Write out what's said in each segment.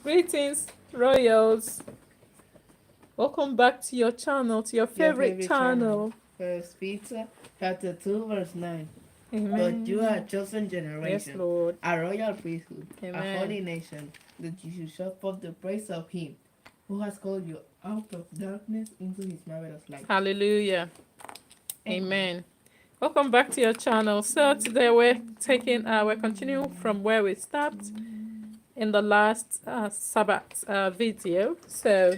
Greetings, Royals. Welcome back to your channel, to your Your favorite favorite channel. channel. First Peter chapter 2 verse 9. But you are a Amen. chosen Yes, generation, Lord. a royal priesthood, a Amen. holy nation, that you should show forth the praise of him who has called you out of darkness into his marvelous light. Hallelujah. Amen. Amen. Welcome back to your channel. So today we're continuing from where we stopped in the last Sabbath video. So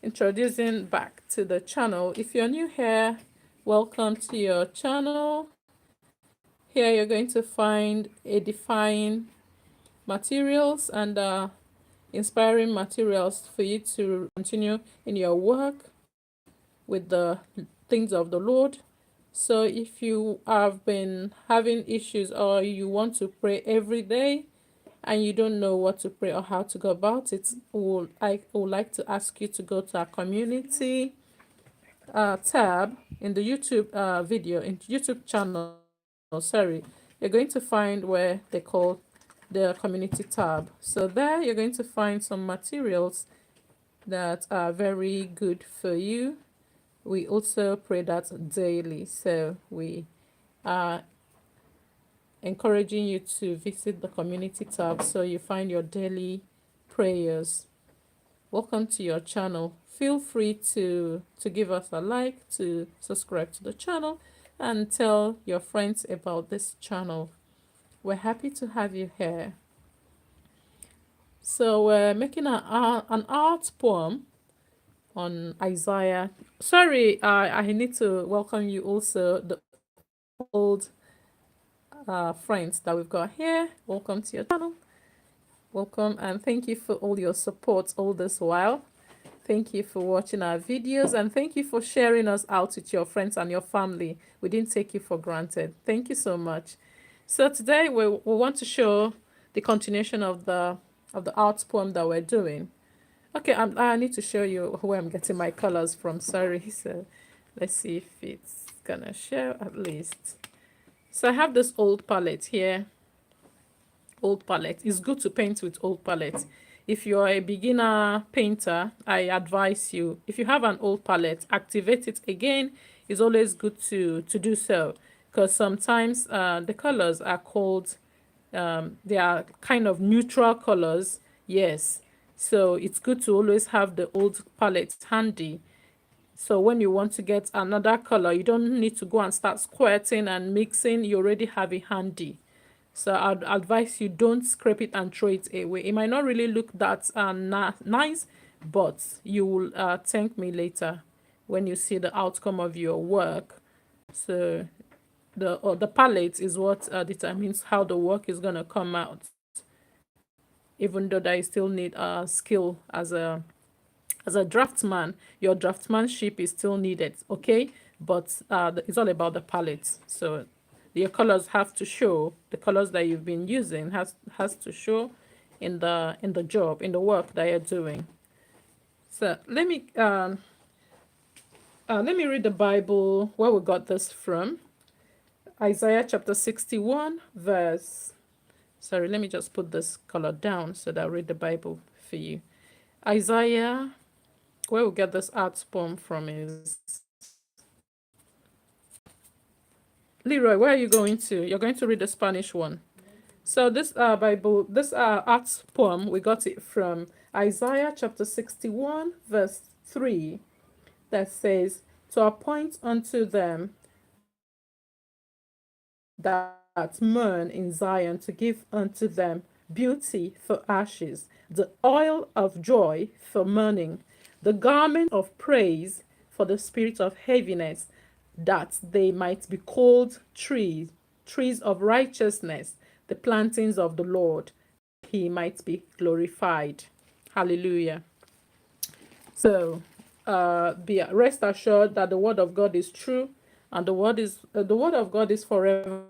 introducing back to the channel. If you're new here, welcome to your channel. Here you're going to find edifying materials and inspiring materials for you to continue in your work with the things of the Lord. So if you have been having issues or you want to pray every day and you don't know what to pray or how to go about it, I would like to ask you to go to our community tab in the YouTube video, in YouTube channel, sorry. You're going to find where they call the community tab. So there you're going to find some materials that are very good for you. We also pray that daily. So we are encouraging you to visit the community tab so you find your daily prayers. Welcome to your channel. Feel free to give us a like, to subscribe to the channel, and tell your friends about this channel. We're happy to have you here. So we're making an art poem on Isaiah. Sorry, I need to welcome you also, the old friends that we've got here. Welcome to your channel. Welcome and thank you for all your support all this while. Thank you for watching our videos and thank you for sharing us out with your friends and your family. We didn't take you for granted. Thank you so much. So today we want to show the continuation of the art poem that we're doing. Okay, I need to show you where I'm getting my colors from. Sorry. So let's see if it's gonna show at least. So I have this old palette here. Old palette. It's good to paint with old palette. If you're a beginner painter, I advise you, if you have an old palette, activate it again. It's always good to do so because sometimes the colors are called, they are kind of neutral colors. Yes. So it's good to always have the old palette handy. So when you want to get another color, you don't need to go and start squirting and mixing. You already have it handy. So I'd advise you don't scrape it and throw it away. It might not really look that nice, but you will thank me later when you see the outcome of your work. So the palette is what determines how the work is gonna come out. Even though I still need skill as a draftsman, your draftsmanship is still needed, okay? But it's all about the palette. So your colors have to show, the colors that you've been using has to show in the job, in the work that you're doing. So let me read the Bible where we got this from. Isaiah chapter 61 verse, sorry, let me just put this color down so that I'll read the Bible for you. Isaiah, where we get this art poem from is, Leroy, where are you going to? You're going to read the Spanish one. So this Bible, this art poem, we got it from Isaiah chapter 61, verse 3, that says, to appoint unto them that mourn in Zion, to give unto them beauty for ashes, the oil of joy for mourning, the garment of praise for the spirit of heaviness, that they might be called trees of righteousness, the plantings of the Lord, he might be glorified. Hallelujah. So be rest assured that the word of God is true, and the word of God is forever.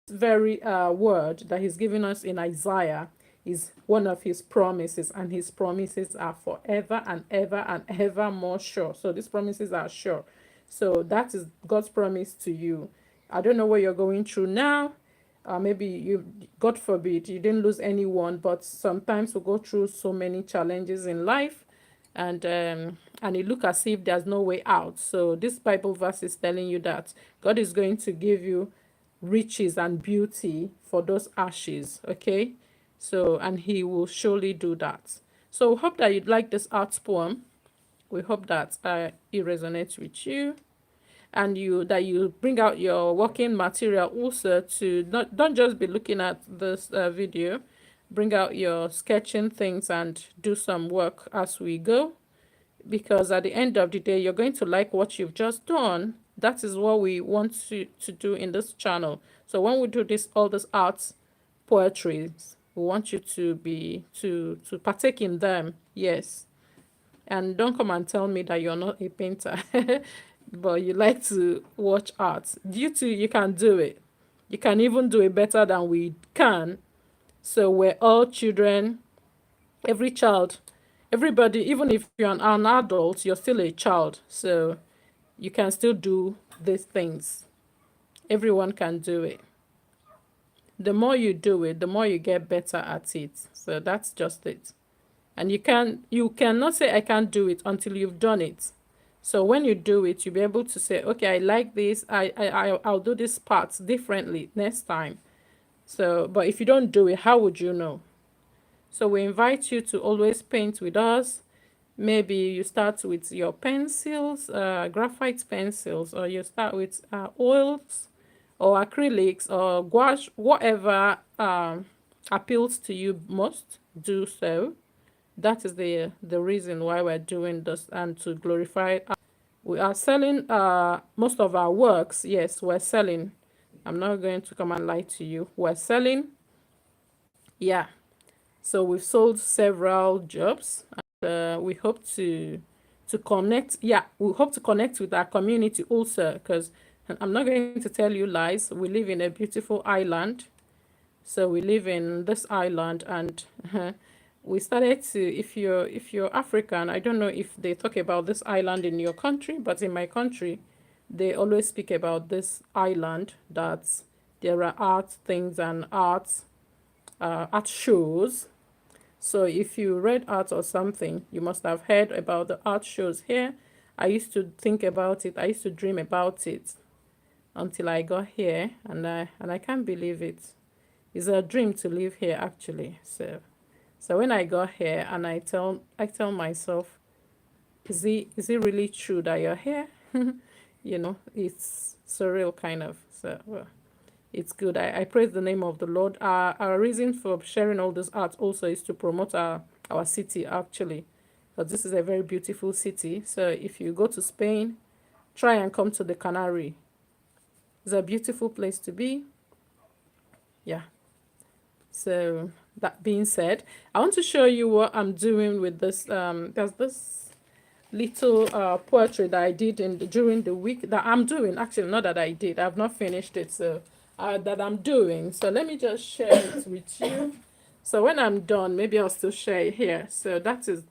Very word that he's given us in Isaiah is one of his promises, and his promises are forever and ever and ever more sure. So these promises are sure. So that is God's promise to you. I don't know what you're going through now. maybe you, God forbid, you didn't lose anyone, but sometimes we go through so many challenges in life, and it look as if there's no way out. So this Bible verse is telling you that God is going to give you riches and beauty for those ashes. Okay, so and He will surely do that. So we hope that you'd like this art poem. We hope that it resonates with you, and you bring out your working material also, to not don't just be looking at this video. Bring out your sketching things and do some work as we go, because at the end of the day you're going to like what you've just done. That is what we want to do in this channel. So when we do this, all this arts poetry, we want you to be to partake in them. Yes, and don't come and tell me that you're not a painter, but you like to watch art. You too, you can do it. You can even do it better than we can. So we're all children. Every child, everybody, even if you're an adult, you're still a child. So you can still do these things. Everyone can do it. The more you do it, the more you get better at it. So that's just it. And you cannot say I can't do it until you've done it. So when you do it, you'll be able to say, okay, I like this. I'll do this part differently next time. So, but if you don't do it, how would you know? So we invite you to always paint with us. Maybe you start with your pencils, graphite pencils, or you start with oils or acrylics or gouache, whatever appeals to you most, do so. That is the reason why we're doing this, and to glorify. We are selling most of our works. Yes, we're selling. I'm not going to come and lie to you. We're selling. Yeah. So we've sold several jobs. We hope to connect. Yeah, we hope to connect with our community also, because I'm not going to tell you lies. We live in a beautiful island. So we live in this island, and we started to, if you're African, I don't know if they talk about this island in your country, but in my country they always speak about this island, that there are art things and art shows. So if you read art or something, you must have heard about the art shows here. I used to think about it, I used to dream about it until I got here, and I can't believe it. It's a dream to live here actually. So when I got here, and I tell myself, is it really true that you're here? It's surreal kind of. So well, it's good. I praise the name of the Lord. Our reason for sharing all this art also is to promote our city actually, because this is a very beautiful city. So if you go to Spain, try and come to the Canary. It's a beautiful place to be. Yeah. So that being said, I want to show you what I'm doing with this. There's this little poetry that I did during the week, that I'm doing. Actually, not that I did. I've not finished it. So that I'm doing. So let me just share it with you. So when I'm done, maybe I'll still share it here. So that is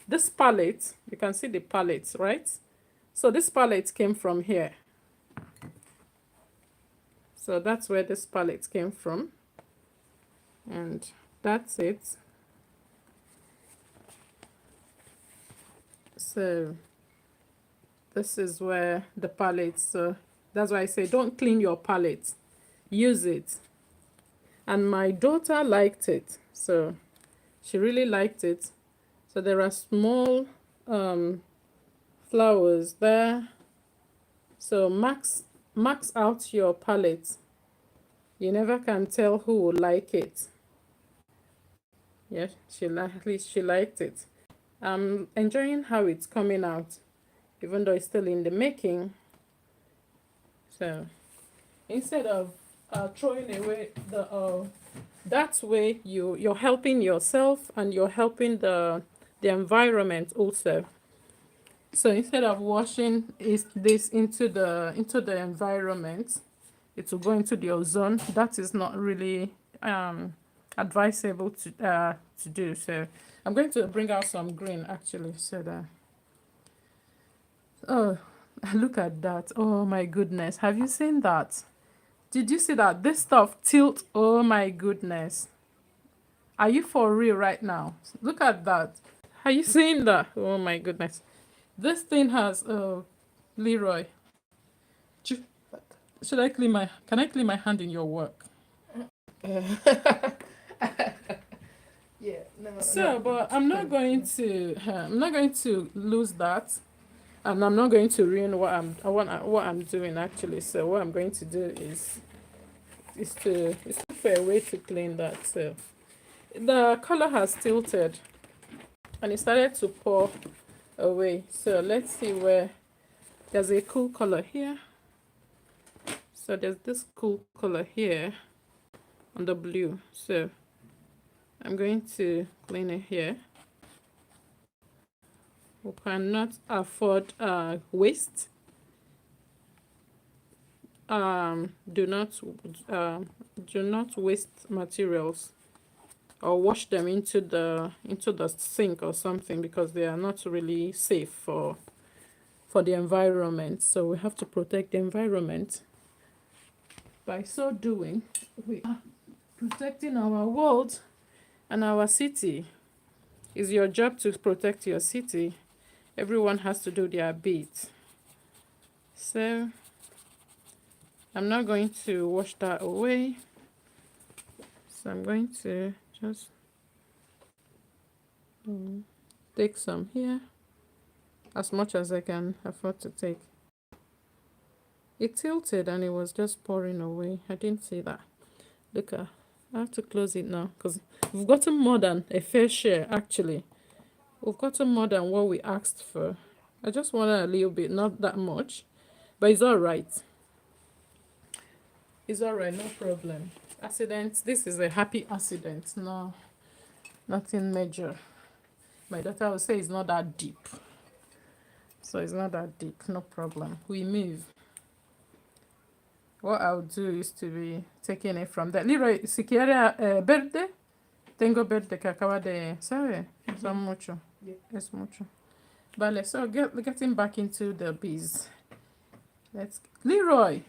this palette. You can see the palette, right? So this palette came from here. So that's where this palette came from. And that's it. So this is where the palette, so that's why I say don't clean your palette, use it. And my daughter liked it, so she really liked it. So there are small flowers there. So max out your palette. You never can tell who will like it. Yeah, at least she liked it. I'm enjoying how it's coming out, even though it's still in the making. So instead of throwing away that way you're helping yourself, and you're helping the environment also. So instead of washing this into the environment, it will go into the ozone. That is not really advisable to do. So I'm going to bring out some green actually, so that, oh, look at that. Oh my goodness, have you seen that? Did you see that? This stuff tilt. Oh my goodness. Are you for real right now? Look at that. Are you seeing that? Oh my goodness. This thing has Leroy. Should I clean my can I clean my hand in your work? Yeah, no, So, no. but I'm not going to lose that, and I'm not going to ruin what I'm doing actually. So what I'm going to do is to for a way to clean that. So the color has tilted and it started to pour away. So let's see where there's a cool color here. So there's this cool color here on the blue. So I'm going to clean it here. We cannot afford waste. Do not waste materials or wash them into the sink or something, because they are not really safe for the environment. So we have to protect the environment. By so doing, we are protecting our world and our city. It's your job to protect your city. Everyone has to do their bit. So I'm not going to wash that away. So I'm going to just take some here, as much as I can afford to take. It tilted and it was just pouring away. I didn't see that. Look, I have to close it now because we've gotten more than a fair share actually. We've gotten more than what we asked for. I just wanted a little bit, not that much, but it's all right. It's all right, no problem. Accident, this is a happy accident. No, nothing major. My daughter will say it's not that deep. So it's not that deep, no problem. We move. What I'll do is to be taking it from there. Leroy, si quiere verde, tengo verde que acaba de, ¿sabe? Son mucho. Yeah. Es mucho. Vale, so getting back into the bees. Leroy,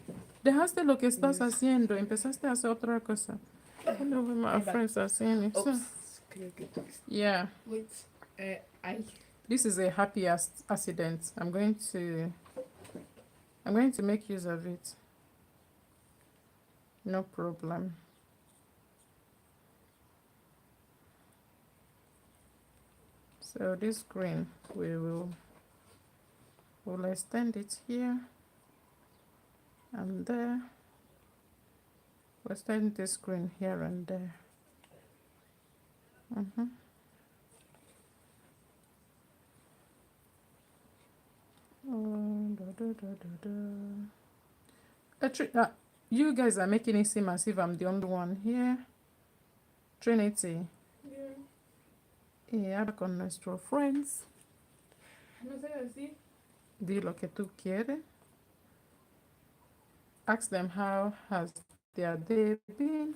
dejaste lo que estás haciendo, empezaste a hacer otra cosa. I know what my friends are saying. So, Oops. Can I get this? yeah, Wait. this is a happy accident. I'm going to make use of it. No problem. So this green, we'll extend it here and there. We'll extend this green here and there. You guys are making it seem as if I'm the only one here. Trinity. Y habla con nuestros friends. No sé así. Di lo que tú quieres. Ask them how has their day been.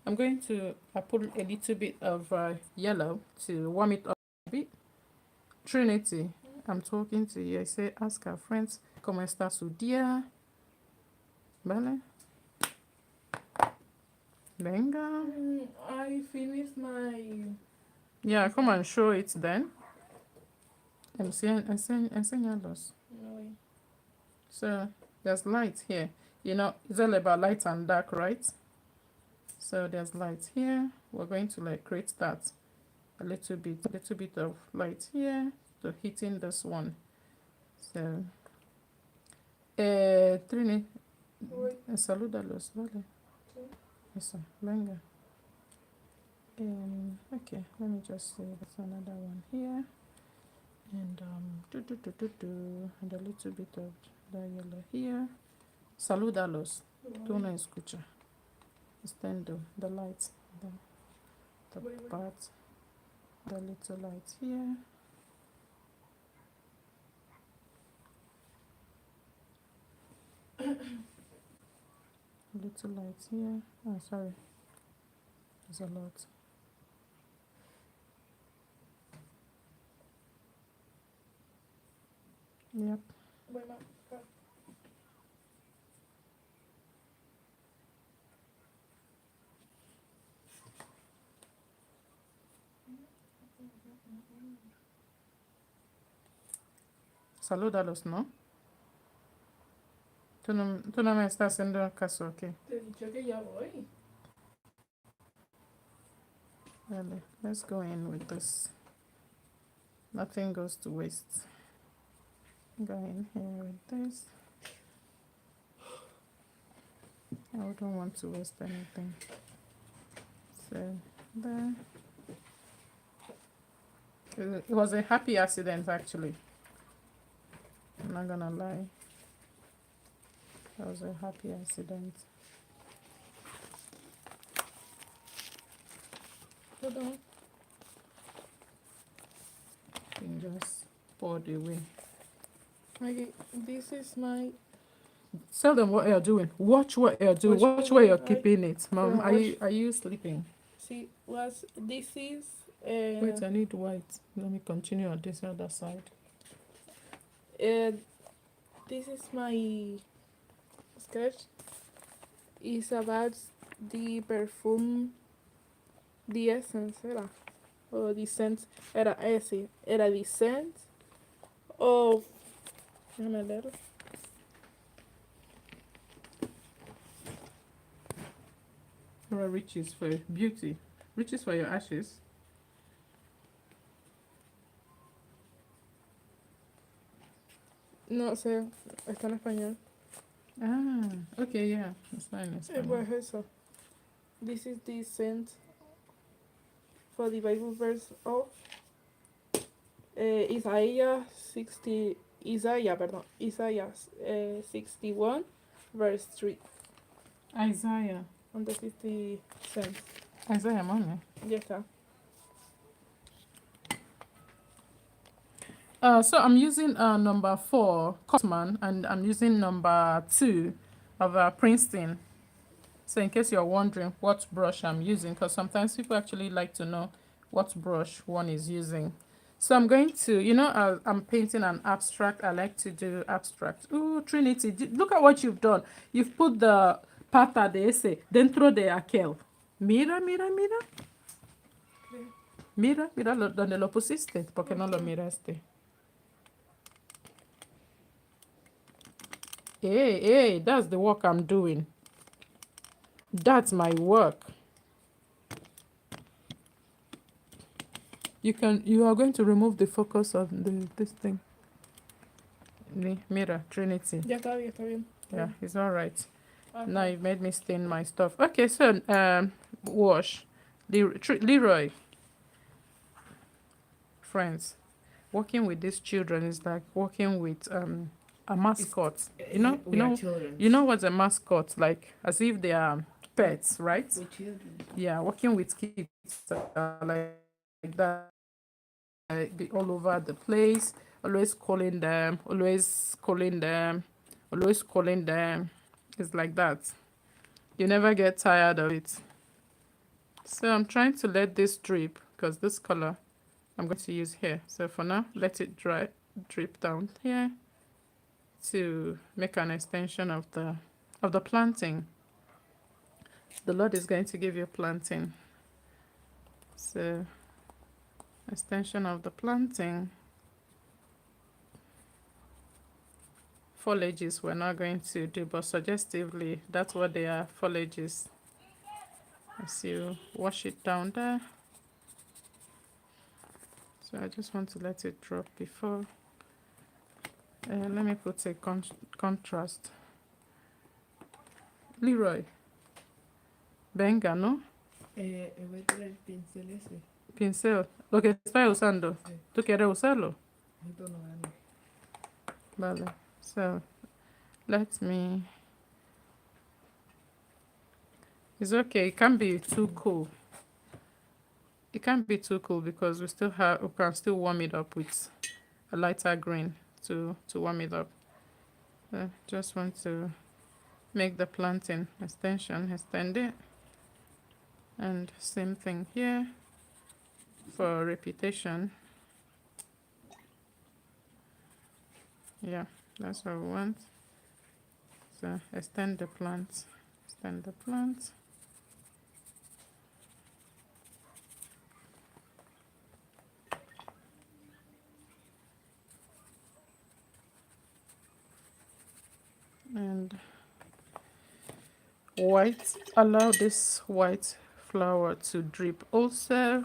I'm going to put a little bit of yellow to warm it up a bit. Trinity, I'm talking to you. I say, ask our friends, ¿cómo está su día? ¿Vale? Venga. I finished my. Yeah, come and show it then. Enséñalos. No. So, there's light here. You know, it's all about light and dark, right? So, there's light here. We're going to like create that. A little bit of light here to hitting this one. So, Trini, salúdalos, vale. Eso, venga. Okay, let me just say there's another one here. And and a little bit of the yellow here. Salúdalos. Tú no escucha. Extendo the light, the part, the little light here. Little light here. Oh, sorry. There's a lot. Yep. Salúdalos, ¿no? Tú no me estás haciendo caso, ¿ok? Te he dicho que ya voy. Vale, let's go in with this. Nothing goes to waste. Go in here with this. I don't want to waste anything. So there. It was a happy accident, actually. I'm not gonna lie. It was a happy accident. Hold on. And just poured away. Okay, this is my. Tell them what you're doing. Watch what you're doing. Watch where you're keeping it. Mom, are you sleeping? See, what this is. Wait, I need white. Let me continue on this other side. This is my sketch. It's about the perfume, the essence, era. Or the scent, era ese. Era the scent of. Déjame leerlo. There are riches for beauty. Riches for your ashes. No sé, está en español. Ah, okay, yeah. It's fine. It's fine. Pues eso. This is the scent for the Bible verse of Isaiah 60. Isaiah 61, verse 3. Isaiah. On the 50 cents. Isaiah, mommy. Ya está. So I'm using number 4, Cosman, and I'm using number 2 of Princeton. So in case you're wondering what brush I'm using, because sometimes people actually like to know what brush one is using. So I'm going to, I'm painting an abstract. I like to do abstract. Ooh, Trinity, look at what you've done. You've put the pata de ese dentro de aquel. Mira, mira, mira. Mira, mira donde lo pusiste, porque no lo miraste. Hey, that's the work I'm doing. That's my work. You are going to remove the focus of this thing. Mirror, Trinity. Ya está bien, está bien. Yeah, it's all right. Okay. Now you've made me stain my stuff. Okay, so wash. Leroy. Friends, working with these children is like working with a mascot. You know what's a mascot like? As if they are pets, right? With children. Yeah, working with kids like that. Be all over the place, always calling them, always calling them, always calling them. It's like that. You never get tired of it. So I'm trying to let this drip because this color I'm going to use here. So for now, let it drip down here to make an extension of the planting. The Lord is going to give you planting. So extension of the planting. Foliages we're not going to do, but suggestively, that's what they are, foliages. As you wash it down there. So I just want to let it drop before. Let me put a contrast. Leroy. Venga, ¿no? Voy a traer el pincel ese. Pincel. Lo que estoy usando. Sí. ¿Tú quieres usarlo? Esto no gana. Vale. So, let me... It's okay. It can't be too cool. It can't be too cool because we can still warm it up with a lighter green to warm it up. Just want to make the planting extension, extend it. And same thing here for repetition. Yeah, that's what we want. So extend the plant, extend the plant. white. Allow this white flour to drip. Also,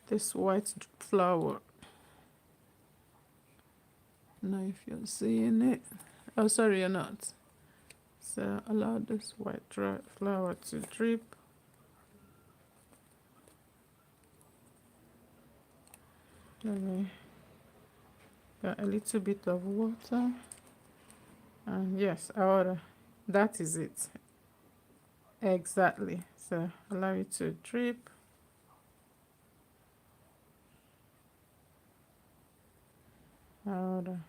this white flour. Now, if you're seeing it, oh, sorry, you're not. So allow this white dry flour to drip. Let me get a little bit of water. And yes, ahora, that is it. Exactly. So allow it to drip. Ahora,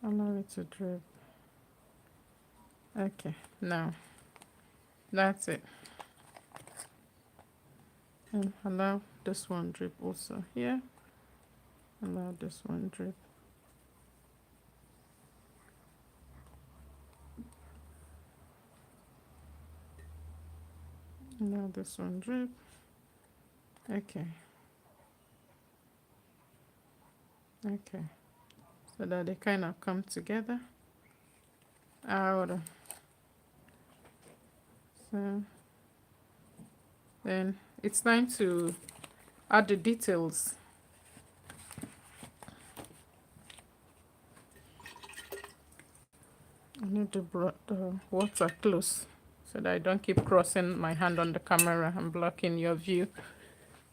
allow it to drip. Okay, now that's it. And allow this one drip also here. Allow this one drip. Allow this one drip. Okay. Okay. So that they kind of come together. Ahora. So then it's time to add the details. I need to bring the water close so that I don't keep crossing my hand on the camera and blocking your view.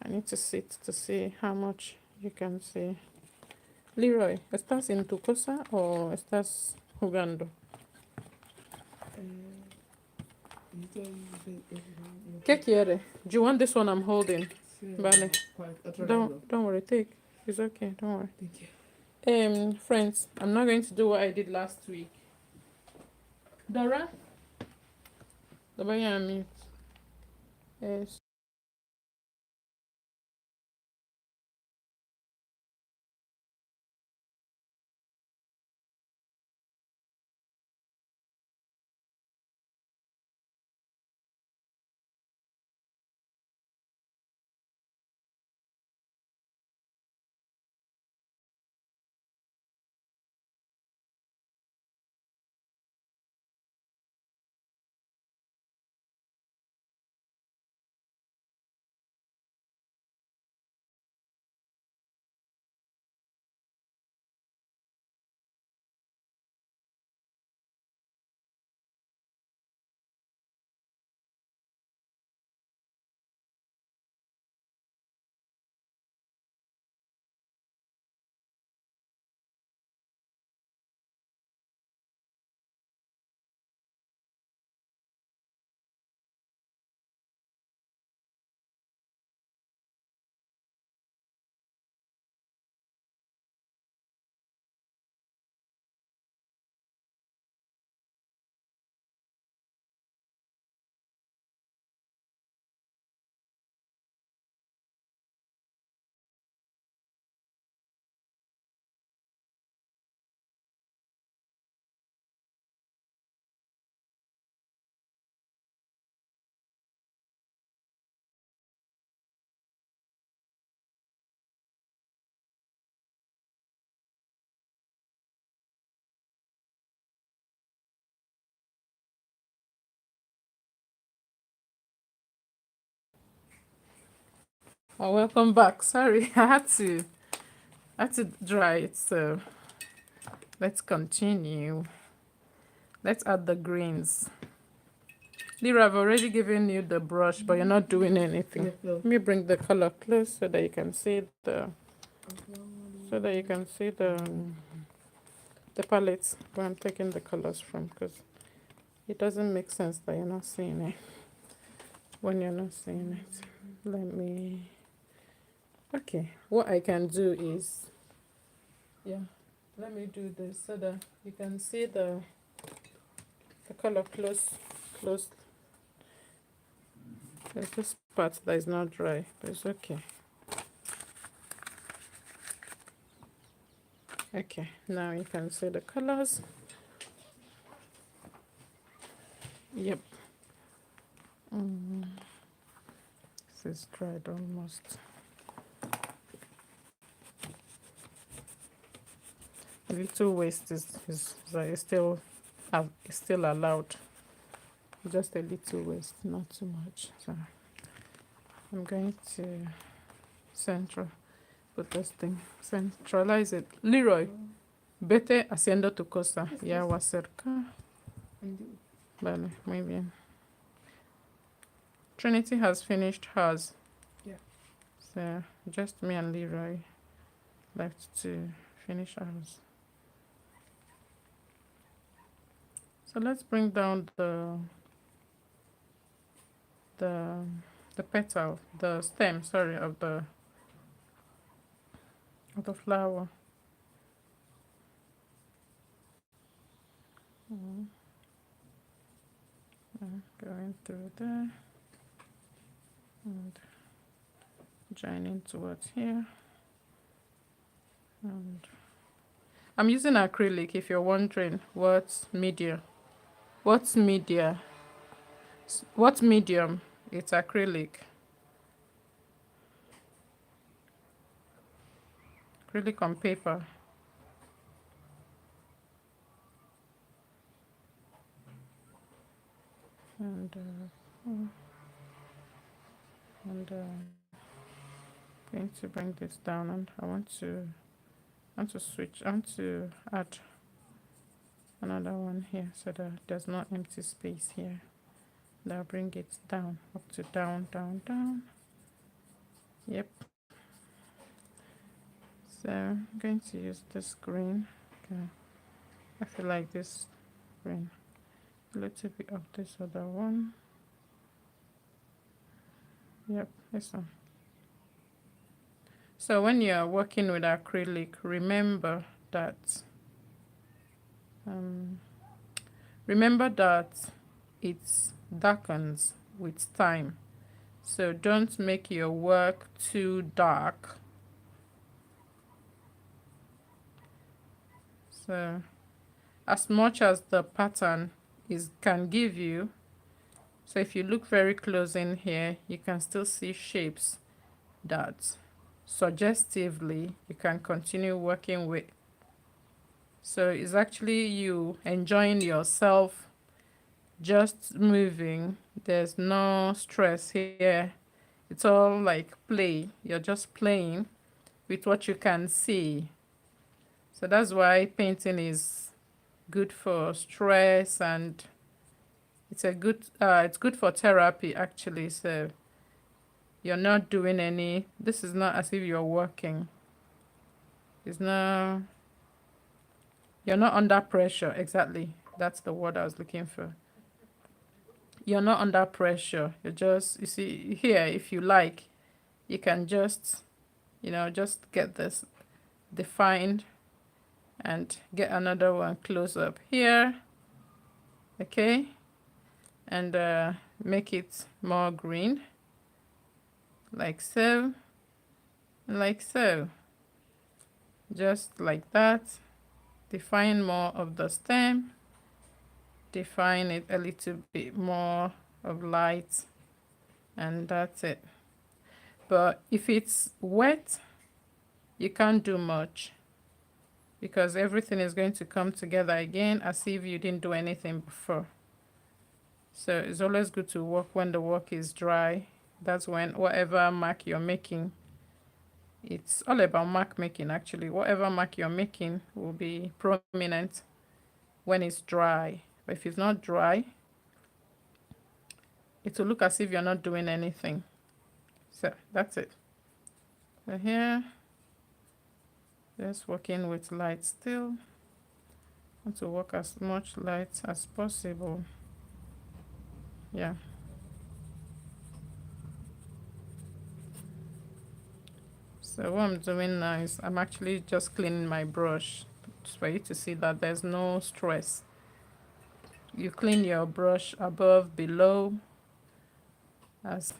I need to sit to see how much you can see. Leroy, ¿estás en tu cosa o estás jugando? ¿Qué quiere? Do you want this one I'm holding? Vale. Don't worry, take. It's okay, don't worry. Thank you. Friends, I'm not going to do what I did last week. Dora? The boy on mute. Yes. Oh, welcome back. Sorry, I had to dry it, so let's continue. Let's add the greens. Lira, I've already given you the brush, but you're not doing anything. Let me bring the color close so that you can see the palette where I'm taking the colors from, because it doesn't make sense that you're not seeing it when you're not seeing it. Okay, what I can do is, let me do this so that you can see the color close. There's this part that is not dry, but it's okay. Okay, now you can see the colors. Yep. This is dried almost. little waste is still is still allowed. Just a little waste, not too much. So I'm going to put this thing, centralize it. Leroy, vete haciendo tu cosa. Ya va cerca. Vale, muy bien. Trinity has finished hers. Yeah. So just me and Leroy left to finish ours. So let's bring down the petal, the stem, sorry, of the flower. Going through there and joining towards here. And I'm using acrylic if you're wondering what medium, it's acrylic. Acrylic on paper. And going to bring this down, and I want to switch. I want to add another one here so that there's no empty space here. Now bring it down, up to down, down, down. Yep. So I'm going to use this green. Okay. I feel like this green. A little bit of this other one. Yep, this one. So when you're working with acrylic, remember that it darkens with time. So don't make your work too dark. So as much as the pattern can give you, so if you look very close in here, you can still see shapes that suggestively you can continue working with. So it's actually you enjoying yourself, just moving. There's no stress here. It's all like play. You're just playing with what you can see. So that's why painting is good for stress, and it's good for therapy actually. So you're not doing any, this is not as if you're working. It's not, you're not under pressure. Exactly. That's the word I was looking for. You're not under pressure. You're just, you see here, if you like, you can just, just get this defined and get another one close up here. Okay. And make it more green. Like so. Like so. Just like that. Define more of the stem. Define it a little bit more of light, and that's it. But if it's wet, you can't do much because everything is going to come together again as if you didn't do anything before. So it's always good to work when the work is dry. That's when whatever mark you're making, it's all about mark making actually. Whatever mark you're making will be prominent when it's dry. But if it's not dry, it will look as if you're not doing anything. So that's it. So here, just working with light still. I want to work as much light as possible. Yeah. So what I'm doing now is I'm actually just cleaning my brush for you to see that there's no stress. You clean your brush above, below, as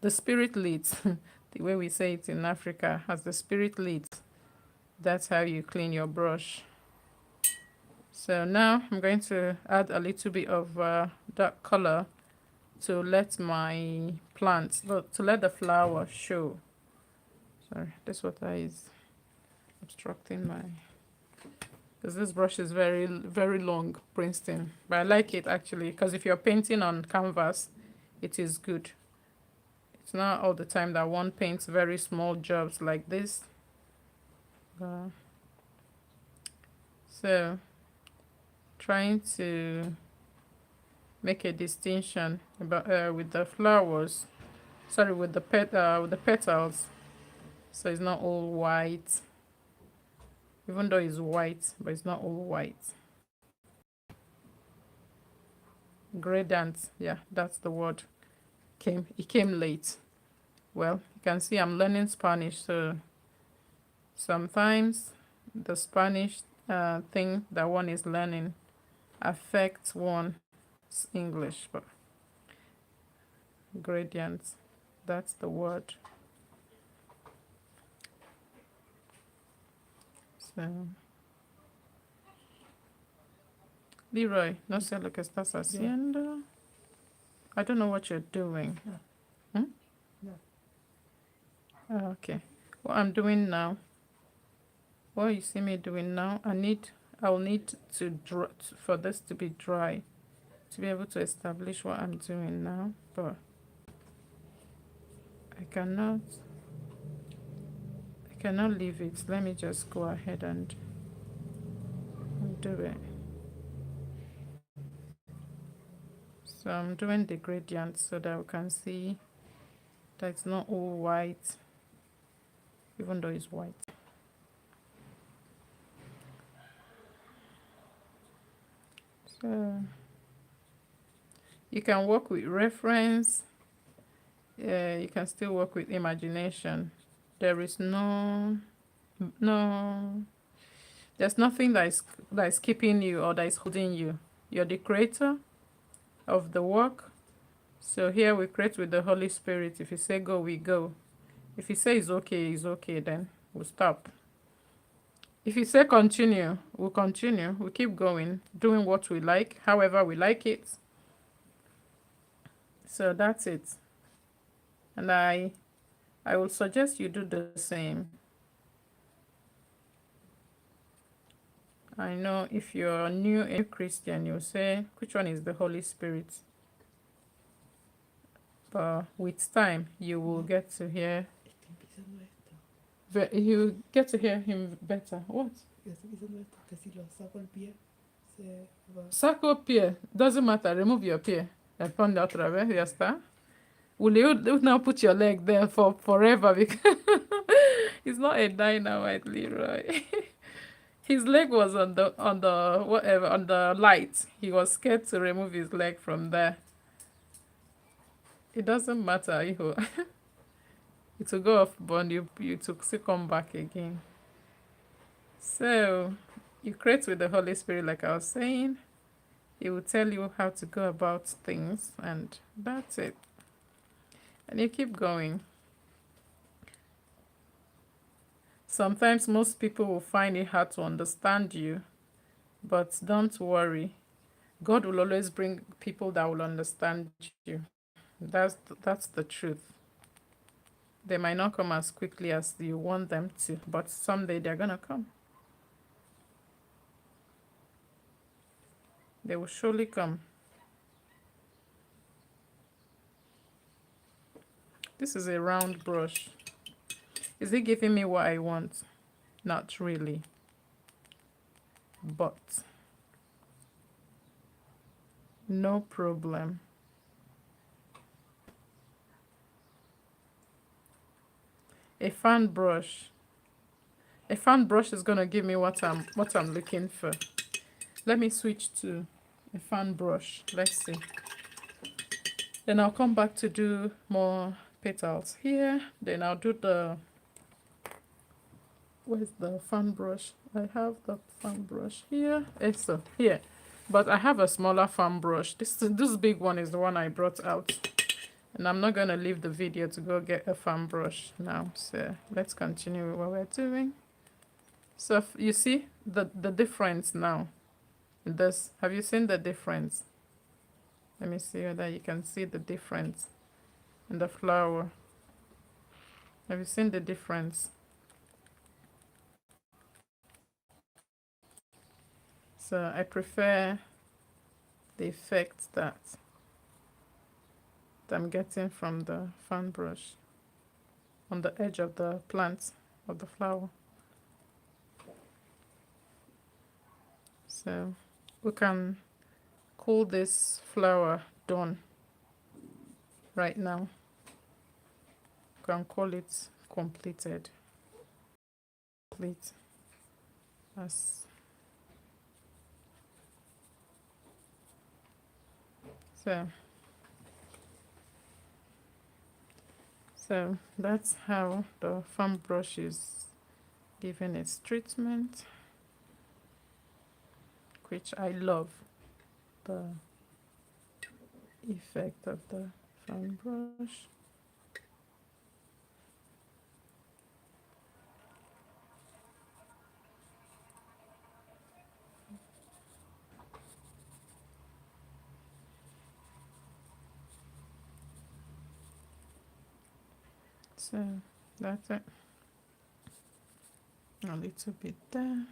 the spirit leads. The way we say it in Africa, as the spirit leads. That's how you clean your brush. So now I'm going to add a little bit of dark color to let my plant, to let the flower show. Sorry, this water is obstructing my because this brush is very, very long, Princeton. But I like it actually, because if you're painting on canvas, it is good. It's not all the time that one paints very small jobs like this. So, trying to make a distinction about with the flowers. Sorry, with the petals. So it's not all white, even though it's white, but it's not all white. Gradient, yeah, that's the word. It came late. Well, you can see I'm learning Spanish, so sometimes the Spanish thing that one is learning affects one's English. But gradients, that's the word. So, Leroy, no sé lo que estás haciendo. I don't know what you're doing. No. Hmm? No. Oh, okay. What I'm doing now, what you see me doing now, I'll need to draw for this to be dry, to be able to establish what I'm doing now, but I cannot leave it. Let me just go ahead and do it. So I'm doing the gradient so that we can see that it's not all white, even though it's white. So you can work with reference. You can still work with imagination. There is there's nothing that is keeping you or that is holding you. You're the creator of the work. So here we create with the Holy Spirit. If you say go, we go. If you say it's okay, then we'll stop. If you say continue, we'll continue. We'll keep going, doing what we like, however we like it. So that's it. And I will suggest you do the same. I know if you're a new Christian, you'll say, which one is the Holy Spirit? But with time, you will get to hear. You get to hear him better. What? Saco pie. Doesn't matter. Remove your pie. And pon the otra vez. Ya está. Will you now put your leg there for forever? Because it's not a dynamite, Leroy. His leg was on the whatever, on the light. He was scared to remove his leg from there. It doesn't matter, Iho. It will go off, but you to still come back again. So you create with the Holy Spirit, like I was saying. He will tell you how to go about things, and that's it. And you keep going. Sometimes most people will find it hard to understand you, but don't worry. God will always bring people that will understand you. That's the truth. They might not come as quickly as you want them to, but someday they're gonna come. They will surely come. This is a round brush. Is it giving me what I want? Not really. But no problem. A fan brush. A fan brush is gonna give me what I'm looking for. Let me switch to a fan brush. Let's see. Then I'll come back to do more petals here. Then I'll do the, where's the fan brush? I have the fan brush here. So here. But I have a smaller fan brush. This big one is the one I brought out. And I'm not going to leave the video to go get a fan brush now. So let's continue with what we're doing. So you see the difference now in this. Have you seen the difference? Let me see whether you can see the difference in the flower. Have you seen the difference? So I prefer the effect that I'm getting from the fan brush on the edge of the plant of the flower. So we can call this flower done right now. We can call it completed. Complete. As so. So that's how the foam brush is given its treatment, which I love the effect of the foam brush. So that's it. A little bit there.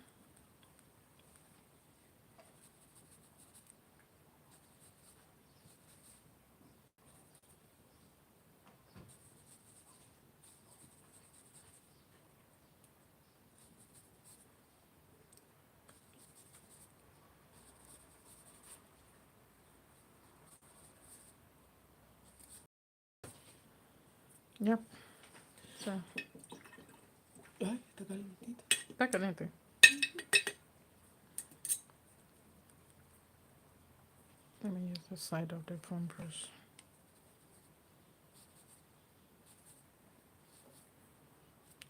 Yep. So Ay, está calentita. está caliente. Let me use the side of the foam brush.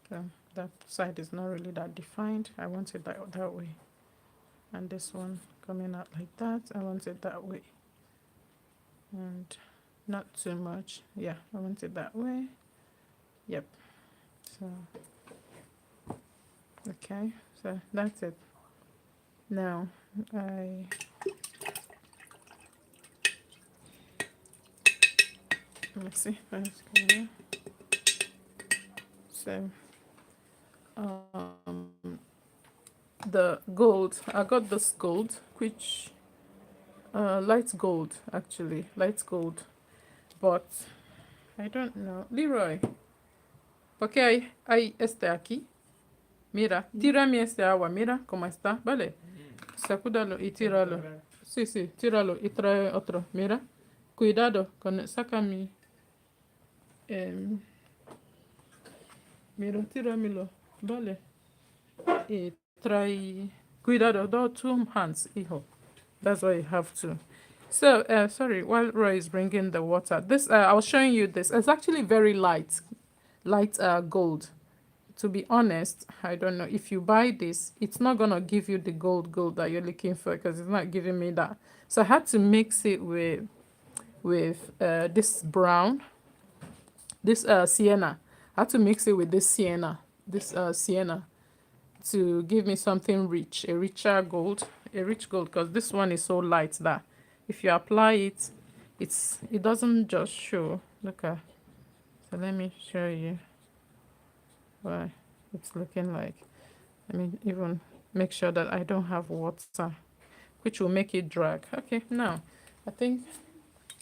So that side is not really that defined. I want it that way. And this one coming out like that. I want it that way. And not too much. Yeah, I want it that way. Yep. So okay, so that's it. Now I let's see. So the gold. I got this gold, which light gold actually, light gold, but I don't know. Leroy, porque hay este aquí. Mira, tírame este agua. Mira cómo está, vale. Sacúdalo y tíralo. Sí, sí, tíralo y trae otro. Mira, cuidado con saca mi. Mira, tíramelo, vale. Y trae. Cuidado, do 2 hands, hijo. That's why you have to. So, sorry, while Roy is bringing the water, this I was showing you this. It's actually very light, gold. To be honest, I don't know if you buy this, it's not gonna give you the gold that you're looking for because it's not giving me that. So I had to mix it with this brown, this sienna. I had to mix it with this sienna to give me something rich, a richer gold, a rich gold, because this one is so light that if you apply it, it doesn't just show. Look at. So let me show you what it's looking like. Let me even make sure that I don't have water, which will make it drag. Okay, now I think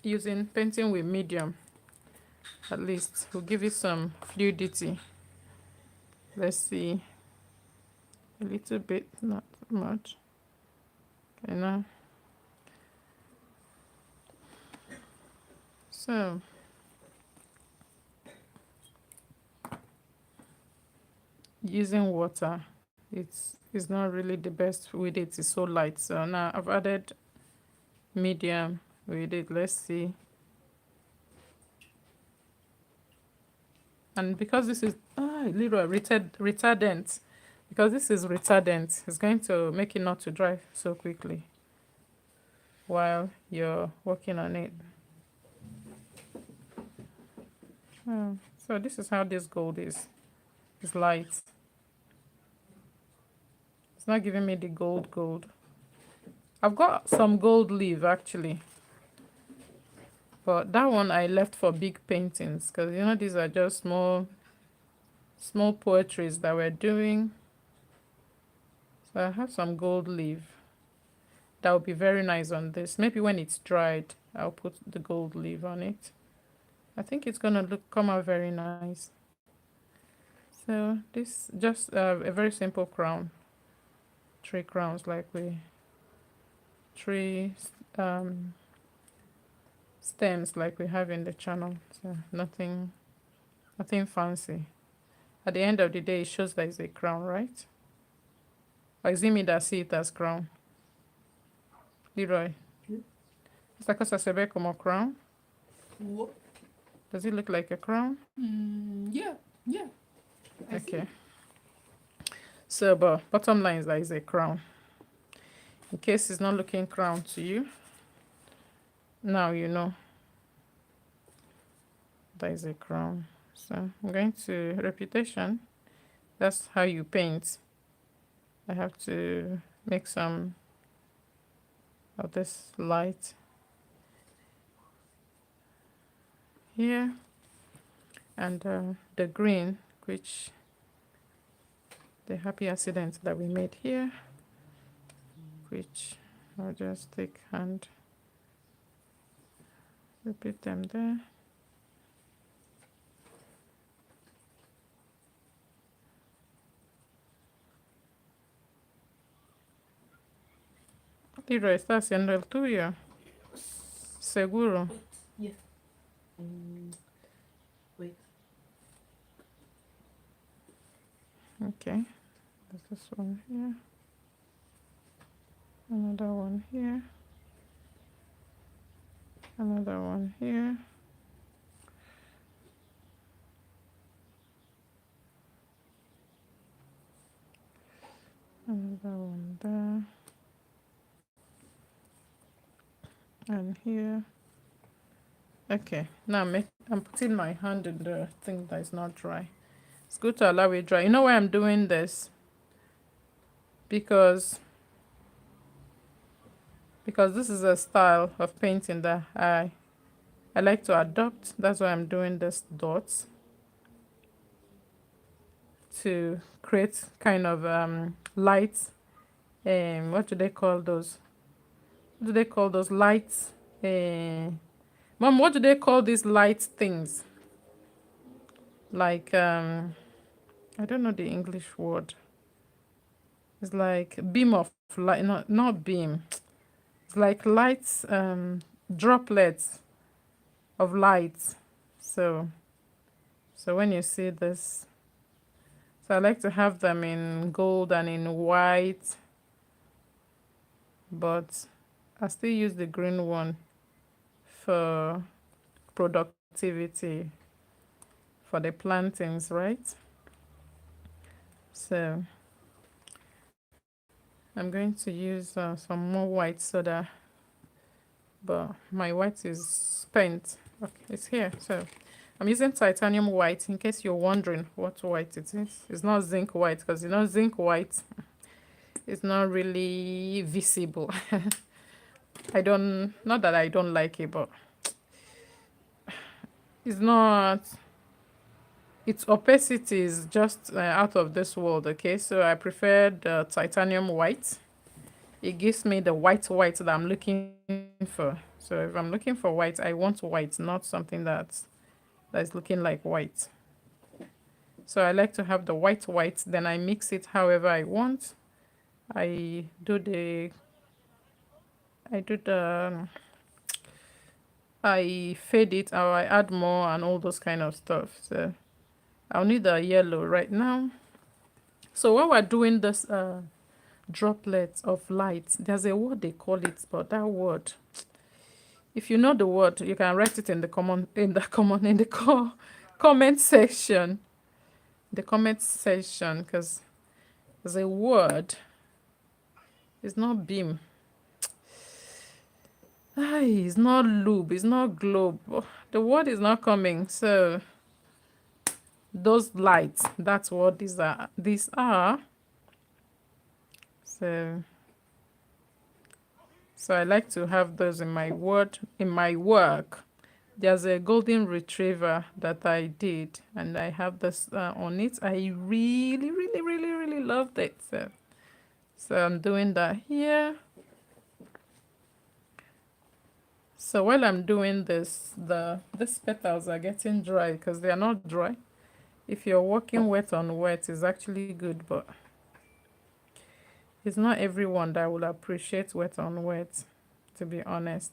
using painting with medium at least will give it some fluidity. Let's see. A little bit, not much. Okay, now. So using water, it's not really the best with it. It's so light. So now I've added medium with it. Let's see. And because this is little retardant, because this is retardant, it's going to make it not to dry so quickly while you're working on it. So this is how this gold is. It's light. It's not giving me the gold. I've got some gold leaf actually, but that one I left for big paintings because you know these are just small poetries that we're doing. So I have some gold leaf. That would be very nice on this. Maybe when it's dried, I'll put the gold leaf on it. I think it's gonna come out very nice. So this just a very simple crown, 3 crowns like we three um, stems like we have in the channel. So nothing fancy. At the end of the day, it shows that it's a crown, right? Or is it me that see it as crown? Leroy, Hmm? esta cosa se ve como crown? What? Does it look like a crown? Yeah, yeah. I see. Okay. So, but bottom line is that it's a crown. In case it's not looking crown to you, now you know that is a crown. So I'm going to reputation. That's how you paint. I have to make some of this light here, and the green, which the happy accident that we made here, which I'll just take and repeat them there. Leroy, está haciendo el tuyo. Seguro. Yeah. Wait. Okay. There's this one here. Another one here. Another one here. Another one there. And here. Okay, now I'm putting my hand in the thing that is not dry. It's good to allow it dry. You know why I'm doing this? Because this is a style of painting that I like to adopt. That's why I'm doing this dots to create kind of lights. What do they call those? What do they call those lights? Mom, what do they call these light things? Like I don't know the English word. It's like beam of light, not beam. It's like lights, droplets of light. So when you see this, so I like to have them in gold and in white, but I still use the green one for productivity for the plantings, right? So I'm going to use some more white soda, but my white is spent. Okay, it's here. So I'm using titanium white in case you're wondering what white it is. It's not zinc white because zinc white is not really visible. Not that I don't like it, but it's not, its opacity is just out of this world, okay? So I prefer the titanium white. It gives me the white that I'm looking for. So if I'm looking for white, I want white, not something that is looking like white. So I like to have the white, then I mix it however I want. I do the I fade it, or I add more and all those kind of stuff. So I'll need a yellow right now. So while we're doing this droplets of light, there's a word they call it, but that word, if you know the word, you can write it in the comment section. The comment section, because there's a word. It's not beam. It's not lube. It's not globe. Oh, the word is not coming. So those lights, that's what these are. So I like to have those in my work. There's a golden retriever that I did, and I have this on it. I really, really, really, really loved it. So I'm doing that here. So while I'm doing this, these petals are getting dry because they are not dry. If you're working wet on wet, it's actually good, but it's not everyone that will appreciate wet on wet, to be honest.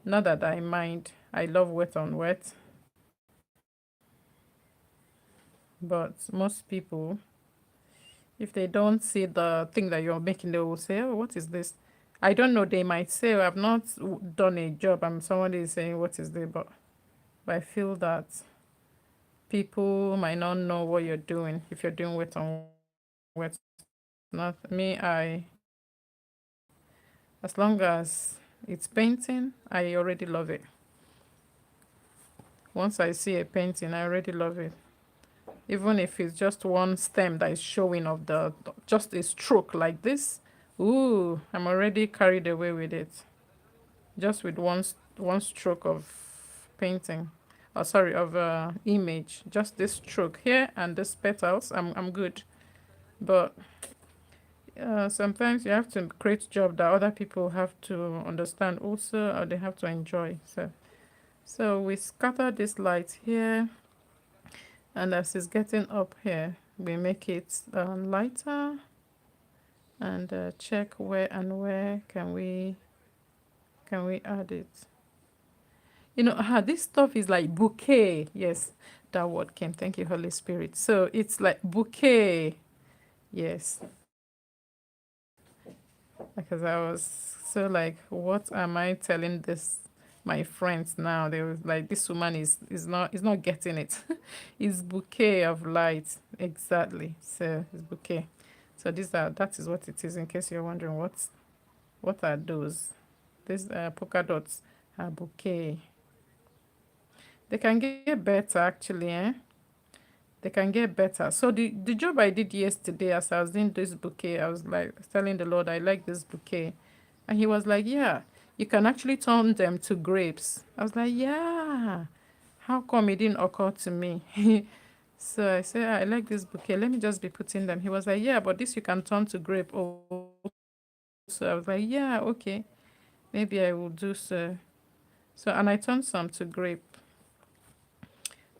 Not that I mind. I love wet on wet, but most people, if they don't see the thing that you're making, they will say, "Oh, what is this?" I don't know. They might say, "I've not done a job." Somebody is saying, "What is this?" But I feel that people might not know what you're doing if you're doing wet on wet. Not me. As long as it's painting, I already love it. Once I see a painting, I already love it. Even if it's just one stem that is showing of just a stroke like this, ooh, I'm already carried away with it. Just with one stroke of painting, oh sorry, of image, just this stroke here and this petals, I'm good. But sometimes you have to create job that other people have to understand also, or they have to enjoy. So we scatter this light here, and as it's getting up here, we make it lighter, and check where and where can we add it. This stuff is like bouquet. Yes, that word came. Thank you, Holy Spirit. So it's like bouquet. Yes, because I was so like, what am I telling my friends now? They was like, this woman is not getting it. It's bouquet of light, exactly. So it's bouquet. So that is what it is. In case you're wondering, what are those? These polka dots are bouquet. They can get better actually, eh? They can get better. So the job I did yesterday, as I was doing this bouquet, I was like telling the Lord, I like this bouquet. And he was like, yeah, you can actually turn them to grapes. I was like, yeah. How come it didn't occur to me? So I said, I like this bouquet. Let me just be putting them. He was like, yeah, but this you can turn to grape also. I was like, yeah, okay. Maybe I will do so. So, and I turned some to grape.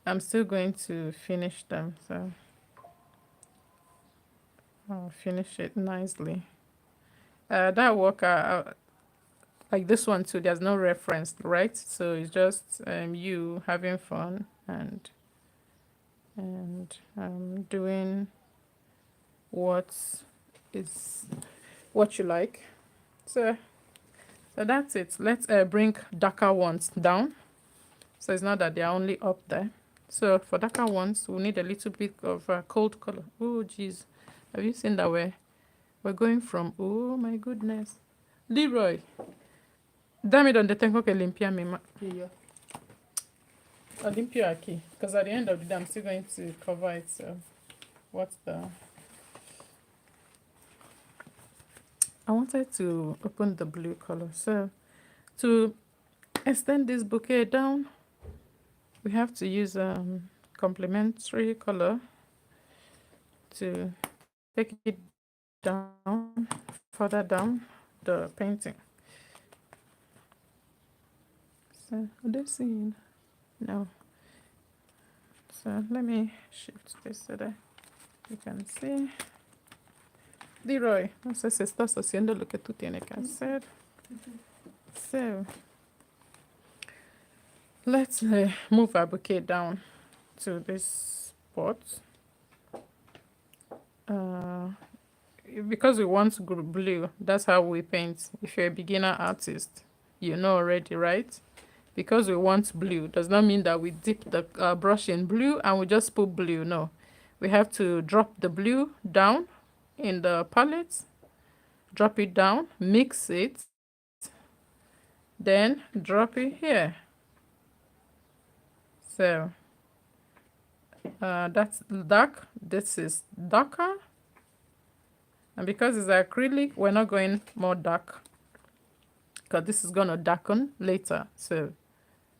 I'm still going to finish them. So I'll finish it nicely. That work, like this one too, there's no reference, right? So it's just you having fun and doing what is what you like. So that's it. Let's bring darker ones down. So it's not that they're only up there. So for darker ones, we need a little bit of cold color. Oh, geez. Have you seen that we're going from, oh my goodness. Leroy, dame donde tengo que limpiar Yeah. I'll limpio aquí. Because at the end of the day, I'm still going to cover it. So what's the... I wanted to open the blue color. So to extend this bouquet down, we have to use complementary color to take it down, further down the painting. So are they seeing? No. So let me shift this so that you can see. Leroy, no sé si estás haciendo lo que tú tienes que hacer. So let's move our bouquet down to this spot. Uh, because we want blue, that's how we paint. If you're a beginner artist, you know already, right? Because we want blue does not mean that we dip the brush in blue and we just put blue. No, we have to drop the blue down in the palette, drop it down, mix it, then drop it here. So that's dark, this is darker, and because it's acrylic, we're not going more dark because this is gonna darken later. So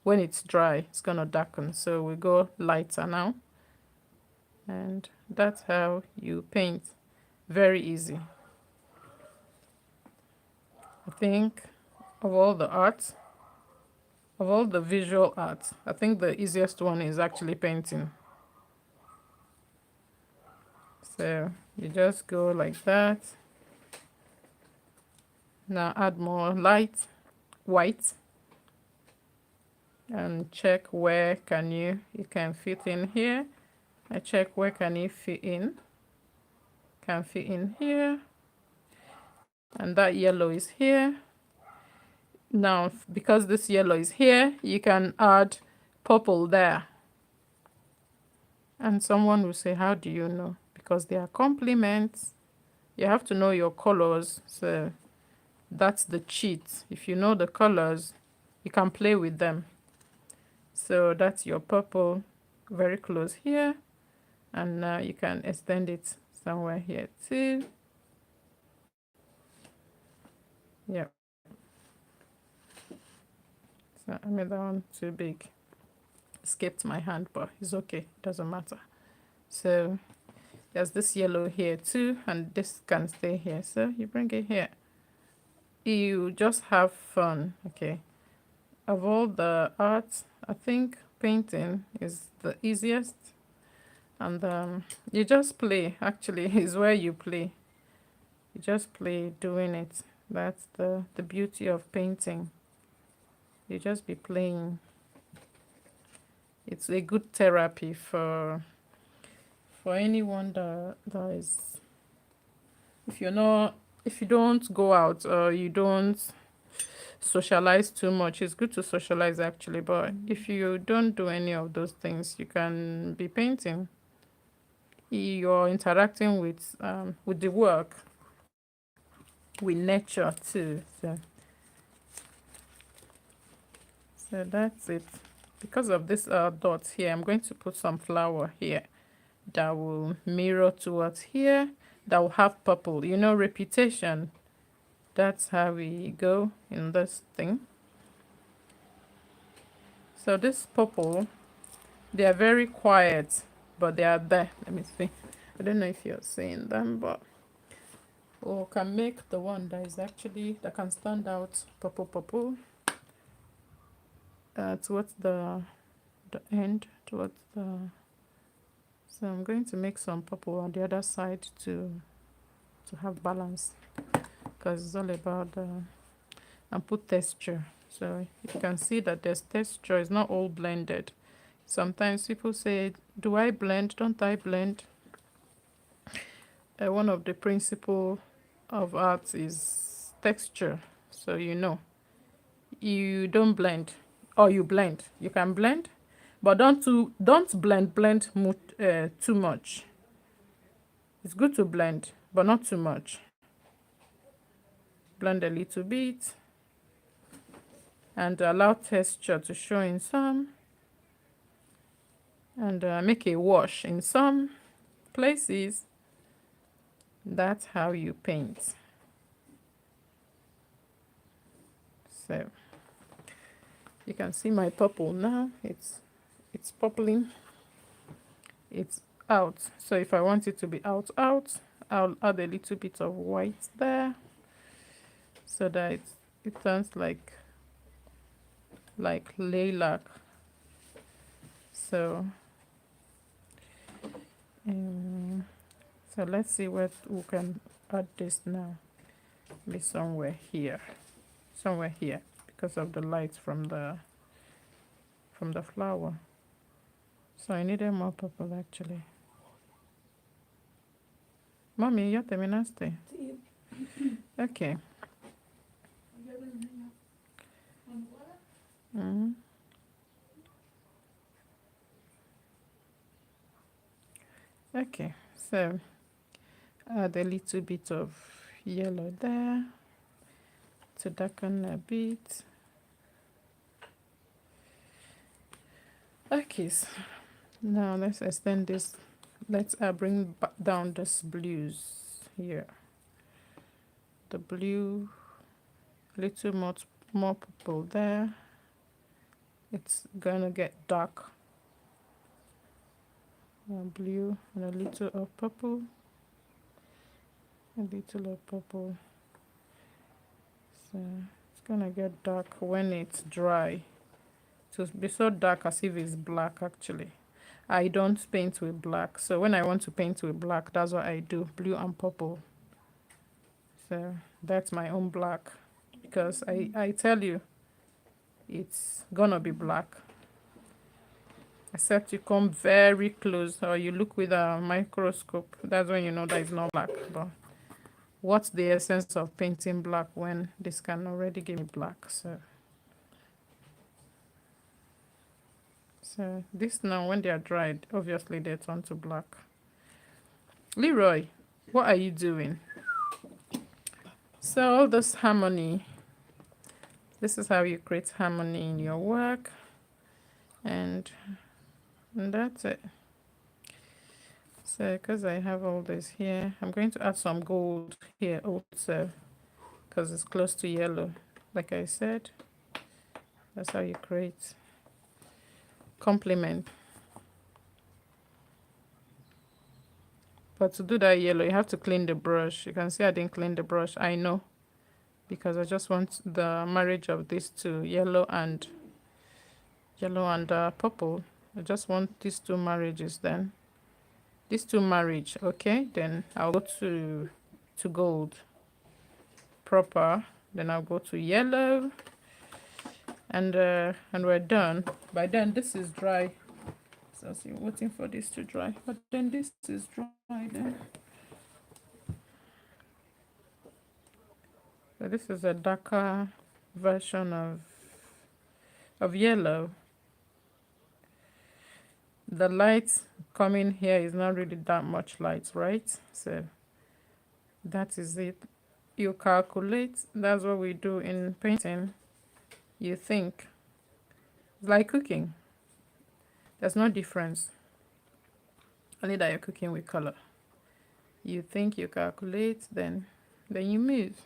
when it's dry, it's gonna darken. So we go lighter now, and that's how you paint. Very easy. I think of all the art, Of all the visual arts, I think the easiest one is actually painting. So you just go like that. Now add more light, white, and check where you can fit in here. I check where can you fit in. Can fit in here, and that yellow is here. Now, because this yellow is here, you can add purple there. And someone will say, how do you know? Because they are complements. You have to know your colors. So that's the cheat. If you know the colors, you can play with them. So that's your purple very close here. And now you can extend it somewhere here too. Yep. So I made that one too big. Escaped my hand, but it's okay. It doesn't matter. So there's this yellow here too, and this can stay here. So you bring it here. You just have fun. Okay. Of all the arts, I think painting is the easiest. And you just play. Actually, is where you play. You just play doing it. That's the beauty of painting. You just be playing. It's a good therapy for anyone that is, if you're not, if you don't go out or you don't socialize too much. It's good to socialize actually, but if you don't do any of those things, you can be painting. You're interacting with the work, with nature too. So that's it. Because of this dots here, I'm going to put some flower here that will mirror towards here. That will have purple. You know, repetition. That's how we go in this thing. So this purple, they are very quiet, but they are there. Let me see. I don't know if you're seeing them, but we can make the one that is actually, that can stand out purple towards the end, towards the, so I'm going to make some purple on the other side to have balance, because it's all about and put texture. So you can see that there's texture, it's not all blended. Sometimes people say, do I blend? Don't I blend? One of the principle of art is texture. So you know, you don't blend, or you blend. You can blend, but don't blend too much. It's good to blend, but not too much. Blend a little bit and allow texture to show in some, and make a wash in some places. That's how you paint. So you can see my purple now. It's purpling. It's out. So if I want it to be out, I'll add a little bit of white there, so that it turns like lilac. So so let's see what we can add this now. Be somewhere here, because of the light from the flower. So I needed more purple actually. Mommy, ya terminaste? Sí. Okay. Mm. Okay, so add a little bit of yellow there to darken a bit. Okay, so now let's extend this. Let's bring down this blues here. The blue, a little more purple there. It's gonna get dark. Blue and a little of purple. A little of purple. So it's gonna get dark when it's dry. to be so dark as if it's black. Actually, I don't paint with black, so when I want to paint with black, that's what I do, blue and purple. So that's my own black, because I tell you it's gonna be black, except you come very close or you look with a microscope. That's when you know that it's not black. But what's the essence of painting black when this can already give me black? So this now, when they are dried, obviously they turn to black. Leroy, what are you doing? So all this harmony, this is how you create harmony in your work, and that's it. So because I have all this here, I'm going to add some gold here also, because it's close to yellow. Like I said, that's how you create complement. But to do that yellow, you have to clean the brush. You can see I didn't clean the brush. I know, because I just want the marriage of these two, yellow and purple. I just want these two marriages. Then these two marriage, okay, then I'll go to gold proper, then I'll go to yellow, and we're done. By then this is dry, so I'm waiting for this to dry, but then this is dry then. So this is a darker version of yellow. The light coming here is not really that much light, right? So that is it. You calculate. That's what we do in painting. You think. It's like cooking. There's no difference, only that you're cooking with color. You think, you calculate, then you move.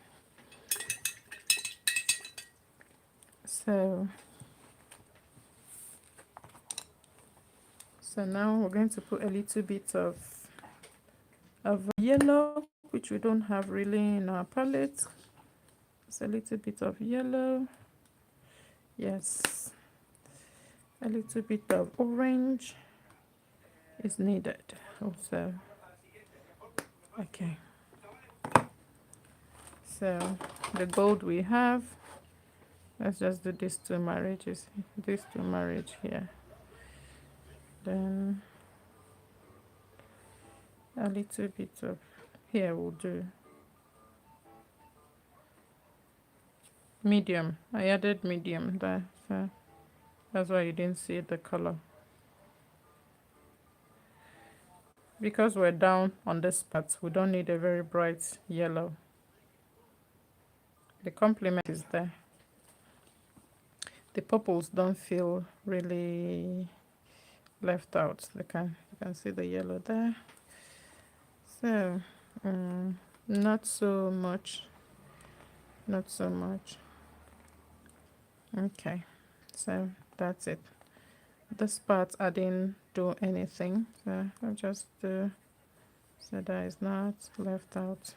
So now we're going to put a little bit of yellow, which we don't have really in our palette. It's a little bit of yellow. Yes, a little bit of orange is needed also. Okay, so the gold we have, let's just do these two marriages, these two marriage here, then a little bit of here will do. Medium, I added medium there, so that's why you didn't see the color, because we're down on this part. We don't need a very bright yellow. The complement is there. The purples don't feel really left out. You can see the yellow there. So not so much. Okay, so that's it. This part I didn't do anything, so I'll just do so that is not left out.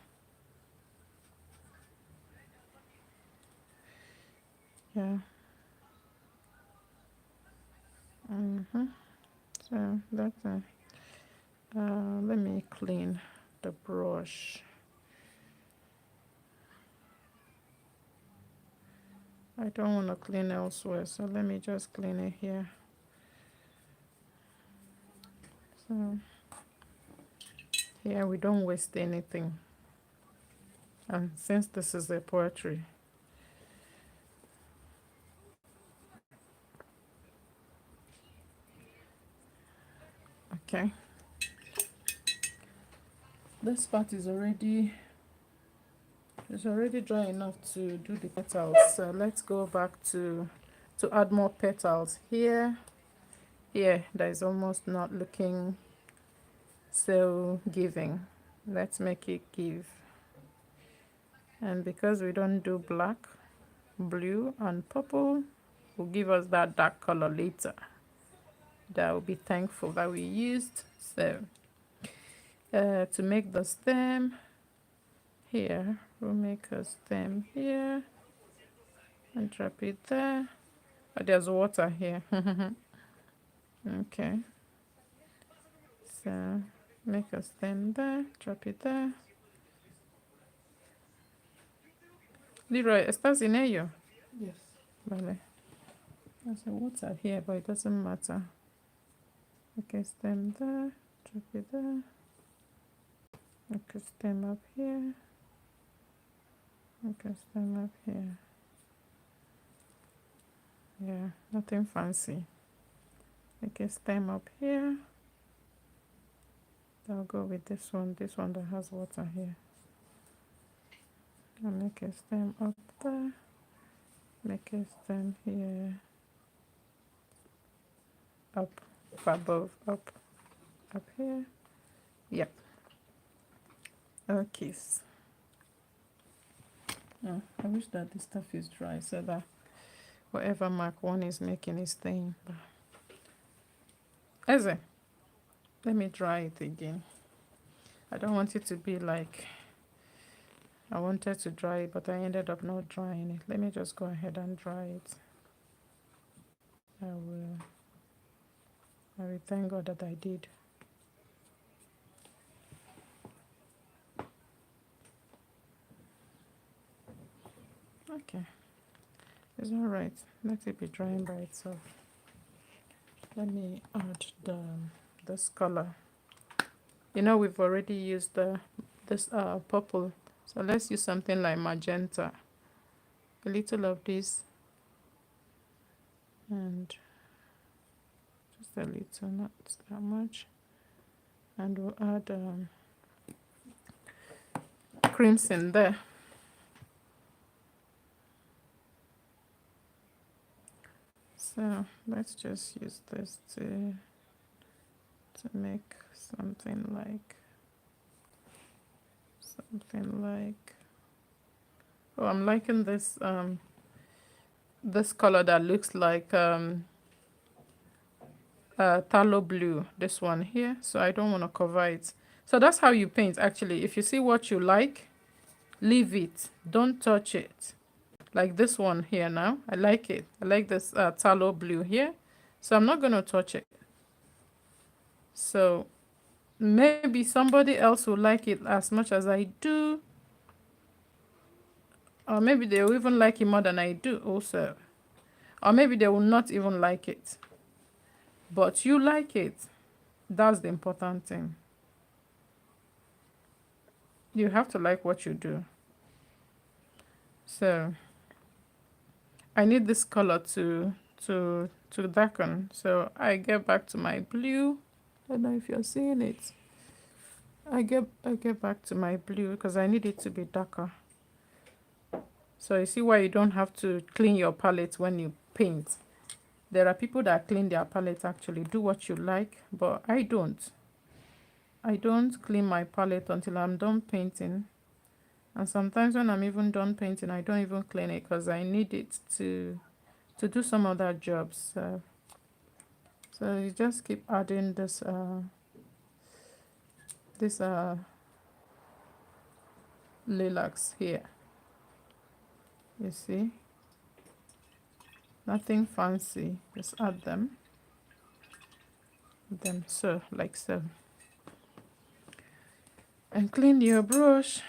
Yeah. So that's it. Let me clean the brush. I don't want to clean elsewhere, so let me just clean it here. So here we don't waste anything, and since this is a poetry, okay, this part is already dry enough to do the petals. So let's go back to add more petals here. That is almost not looking so giving. Let's make it give. And because we don't do black, blue and purple will give us that dark color later that will be thankful that we used. So to make the stem here, we'll make a stem here and drop it there. There's water here. Okay. So make a stem there, drop it there. Leroy, ¿estás en ello? Yes. Vale. There's a water here, but it doesn't matter. Okay, stem there, drop it there. Okay, stem up here. Okay, stem up here. Yeah, nothing fancy. Okay, stem up here. I'll go with this one that has water here. I'll make a stem up there. Make a stem here. Up, above, up here. Yep. Okay. Oh, I wish that this stuff is dry so that whatever mark one is making is staying. Eze, let me dry it again. I don't want it to be like I wanted to dry it, but I ended up not drying it. Let me just go ahead and dry it. I will thank God that I did. Okay, it's all right. Let it be drying by itself. Let me add this color. You know, we've already used this purple, so let's use something like magenta. A little of this, and just a little, not that much. And we'll add crimson there. So let's just use this to make something like oh, I'm liking this this color that looks like phthalo blue, this one here. So I don't want to cover it. So that's how you paint actually. If you see what you like, leave it, don't touch it. Like this one here now, I like it. I like this phthalo blue here, so I'm not going to touch it. So maybe somebody else will like it as much as I do, or maybe they will even like it more than I do also, or maybe they will not even like it, but you like it. That's the important thing. You have to like what you do. So I need this color to darken, so I get back to my blue. I don't know if you're seeing it. I get back to my blue because I need it to be darker. So you see why you don't have to clean your palette when you paint. There are people that clean their palette actually, do what you like, but I don't. I don't clean my palette until I'm done painting. And sometimes when I'm even done painting, I don't even clean it because I need it to do some other jobs. So you just keep adding this lilacs here. You see? Nothing fancy. Just add them. Then so, like so. And clean your brush.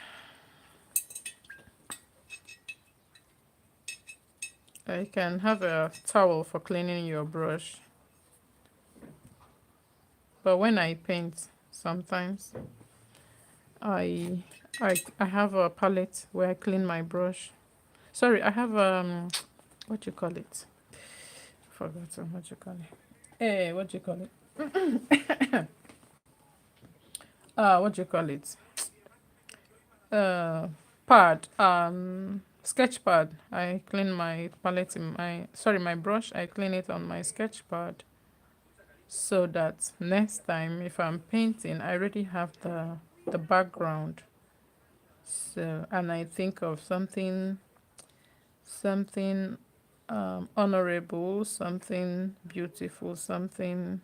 You can have a towel for cleaning your brush. But when I paint, sometimes I have a palette where I clean my brush. Sorry, I have what you call it? Forgot what you call it. Hey, what you call it? What you call it? Pad. Sketch pad. I clean my palette in my brush. I clean it on my sketch pad, so that next time if I'm painting, I already have the background. So, and I think of something honorable, something beautiful, something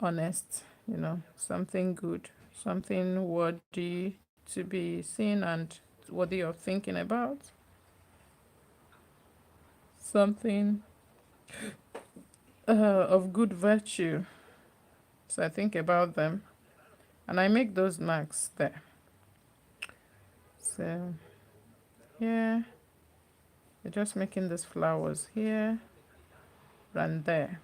honest, something good, something worthy to be seen and worthy of thinking about, something of good virtue. So I think about them and I make those marks there. So here, you're just making these flowers here and there.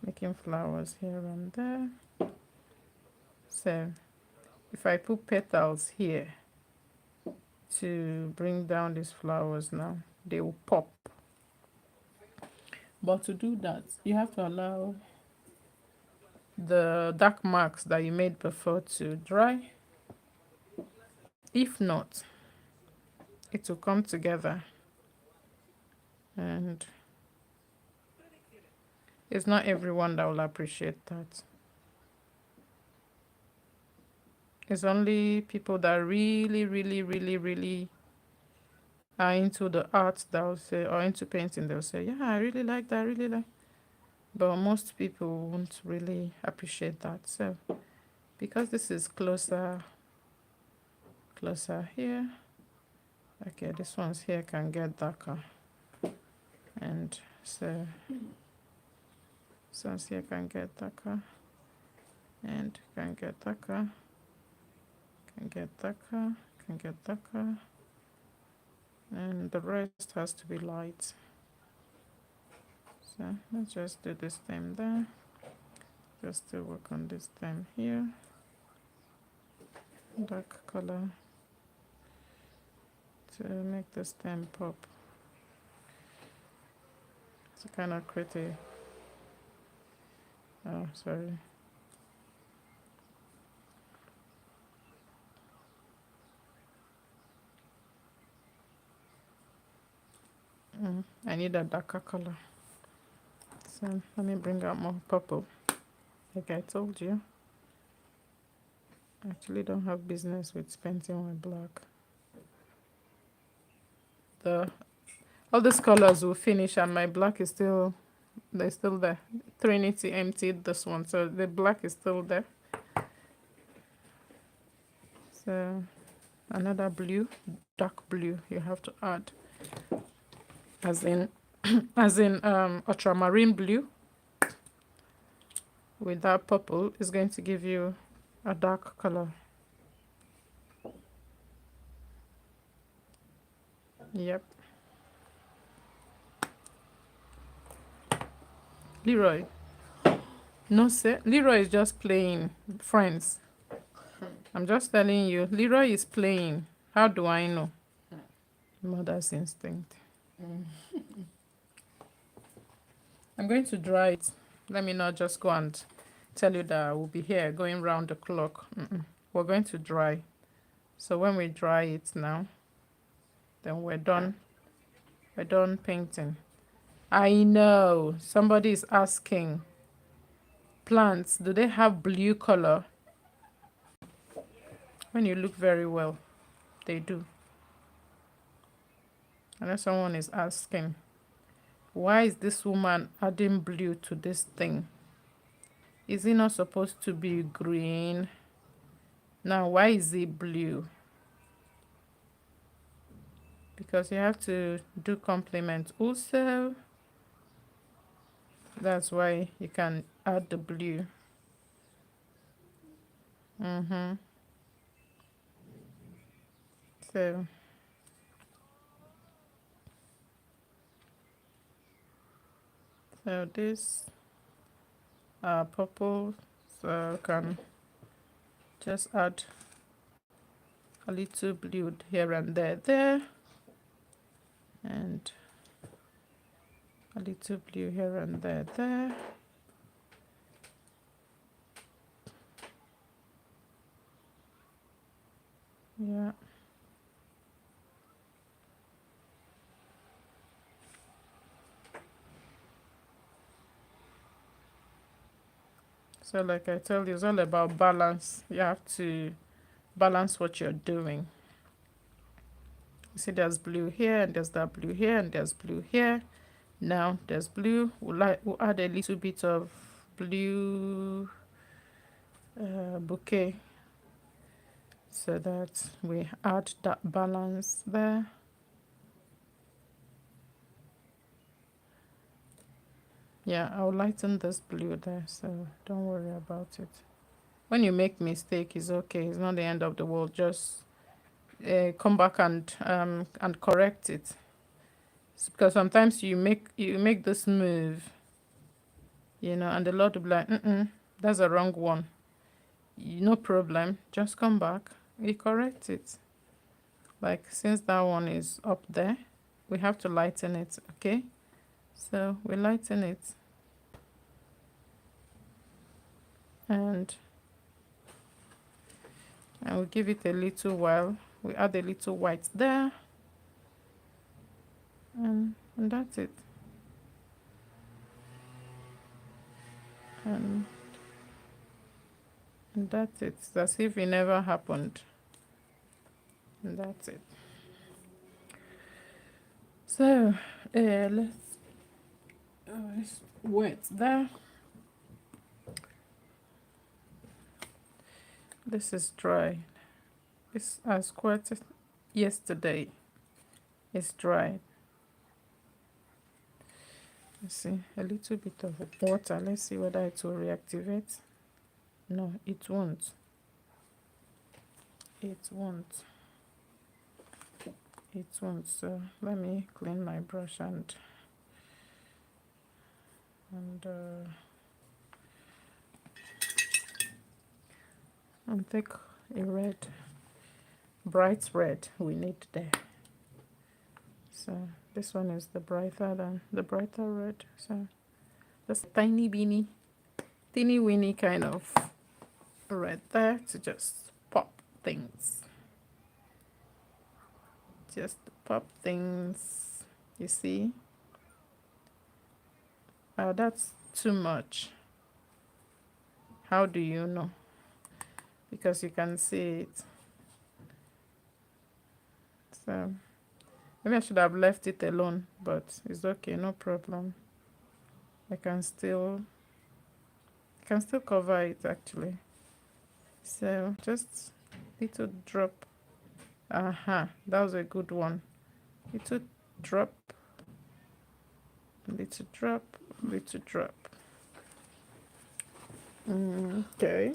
Making flowers here and there. So if I put petals here to bring down these flowers now, they will pop. But to do that, you have to allow the dark marks that you made before to dry. If not, it will come together and it's not everyone that will appreciate that. It's only people that really, really, really, really are into the art that will say, or into painting, they'll say, yeah, I really like that, I really like. But most people won't really appreciate that. So because this is closer here, okay, this one's here can get darker. And so this one's here can get darker and can get darker, can get darker, can get darker. And the rest has to be light. So let's just do this stem there. Just to work on this stem here. Dark color to make the stem pop. It's kind of pretty. Oh, sorry. I need a darker color. So let me bring out more purple. Like I told you, I actually don't have business with painting with black. All these colors will finish and my black is still, they're still there. Trinity emptied this one, so the black is still there. So another blue, dark blue you have to add. As in ultramarine blue with that purple is going to give you a dark color. Yep. Leroy. No, sir. Leroy is just playing. Friends. I'm just telling you. Leroy is playing. How do I know? Mother's instinct. I'm going to dry it. Let me not just go and tell you that we'll be here going round the clock. We're going to dry. So when we dry it now, then we're done. We're done painting. I know. Somebody is asking. Plants, do they have blue color? When you look very well, they do. I know someone is asking, why is this woman adding blue to this thing? Is it not supposed to be green? Now, why is it blue? Because you have to do complement also. That's why you can add the blue. So this purple, so can just add a little blue here and there, and a little blue here and there. Yeah. So like I tell you, it's all about balance. You have to balance what you're doing. You see there's blue here and there's that blue here and there's blue here. Now there's blue. We'll add a little bit of blue bouquet so that we add that balance there. Yeah, I'll lighten this blue there, so don't worry about it. When you make mistake, it's okay. It's not the end of the world. Just come back and correct it. Because sometimes you make this move, and the Lord will be like, that's a wrong one. No problem. Just come back. You correct it. Like since that one is up there, we have to lighten it. Okay, so we lighten it, and we give it a little while. We add a little white there, and that's it. And, and that's it. It's as if it never happened. And that's it. So let's wet there. This is dry. This I squirted yesterday. It's dry. Let's see, a little bit of water. Let's see whether it will reactivate. No, it won't. It won't. It won't. So let me clean my brush and take a red, bright red we need there. So this one is the brighter red. So just tiny beanie, teeny weeny kind of red there to just pop things. Just pop things. You see? That's too much. How do you know? Because you can see it. So maybe I should have left it alone, but it's okay, no problem. I can still cover it actually. So just little drop. That was a good one. Little drop, little drop, little drop. Okay.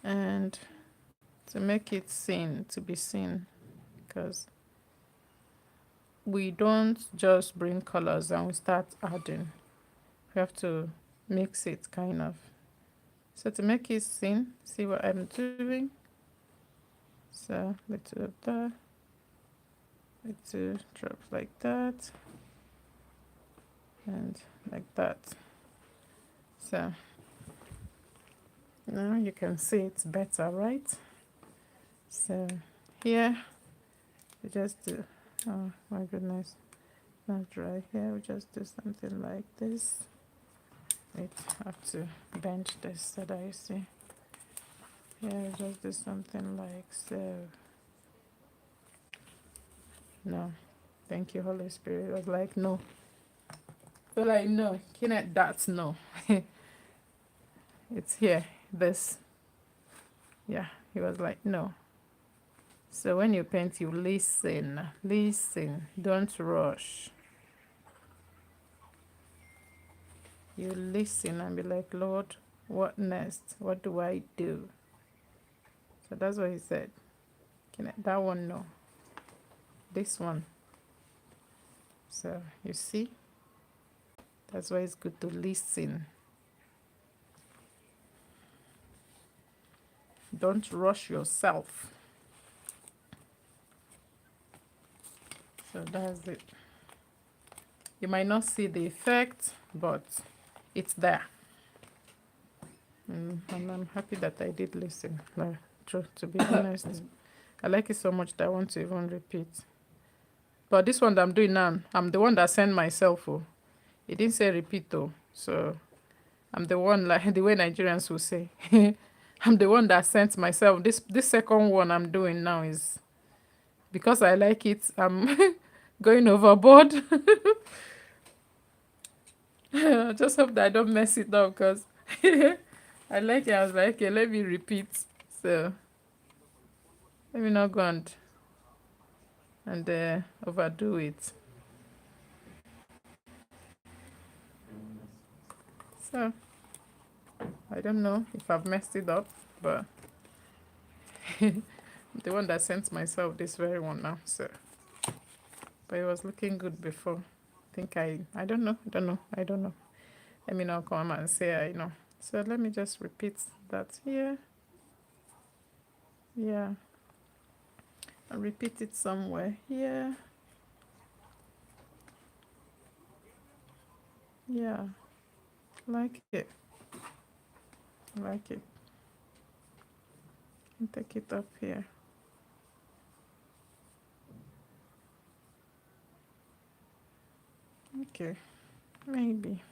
And to make it to be seen, because we don't just bring colors and we start adding. We have to mix it kind of. So to make it seen, see what I'm doing. So little of that, little drop like that, and like that. So now you can see it's better, right? So here we just do, oh my goodness, not dry. Here we just do something like this. Wait, I have to bend this so that you see. Here we just do something like so. No, thank you, Holy Spirit. I was like, no. But like, no, cannot, that's no. It's here, this. Yeah, he was like, no. So when you paint, you listen, don't rush. You listen and be like, Lord, what next? What do I do? So that's what he said. That one, no. This one. So you see, that's why it's good to listen. Don't rush yourself. So that's it. You might not see the effect, but it's there. And I'm happy that I did listen. Like, to be honest, I like it so much that I want to even repeat. But this one that I'm doing now, I'm the one that sent myself. Oh, it didn't say repeat though. So I'm the one, like the way Nigerians will say. I'm the one that sent myself. This second one I'm doing now is because I like it. I'm going overboard. I just hope that I don't mess it up because I like it. I was like, okay, let me repeat. So let me not go and, overdo it. So I don't know if I've messed it up, but the one that sent myself this very one now. So, but it was looking good before. I think I don't know. I don't know. Let me not come and say I know. So let me just repeat that here. Yeah. I'll repeat it somewhere here. Yeah. Like it. Like it. And take it up here. Okay. Maybe.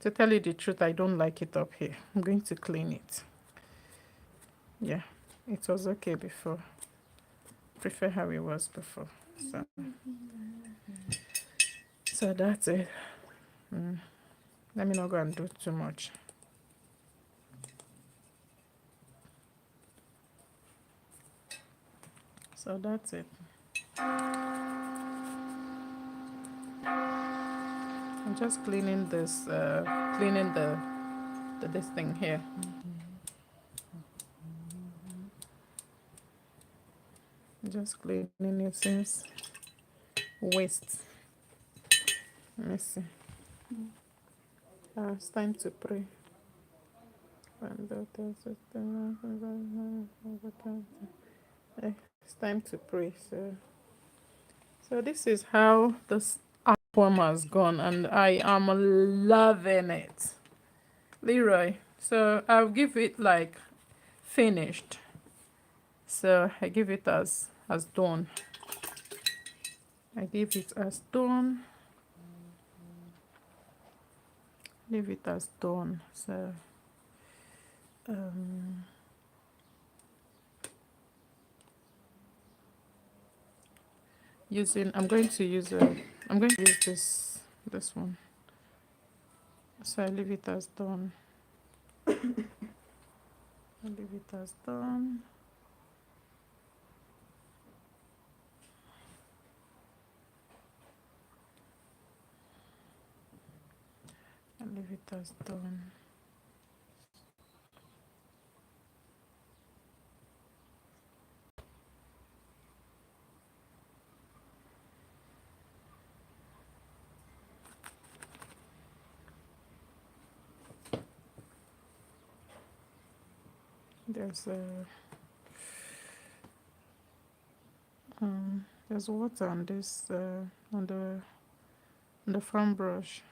To tell you the truth, I don't like it up here. I'm going to clean it. Yeah. It was okay before. Prefer how it was before. So that's it. Mm. Let me not go and do too much. So that's it. I'm just cleaning this, cleaning the this thing here. Just cleaning it since waste. Let me see. It's time to pray. It's time to pray. So this is how this album has gone, and I am loving it, Leroy. So I'll give it like finished. So I give it as done. I give it as done. Leave it as done. So um, I'm going to use this one. So I leave it as done. I leave it as done. I leave it as done. There's water on this on the front brush.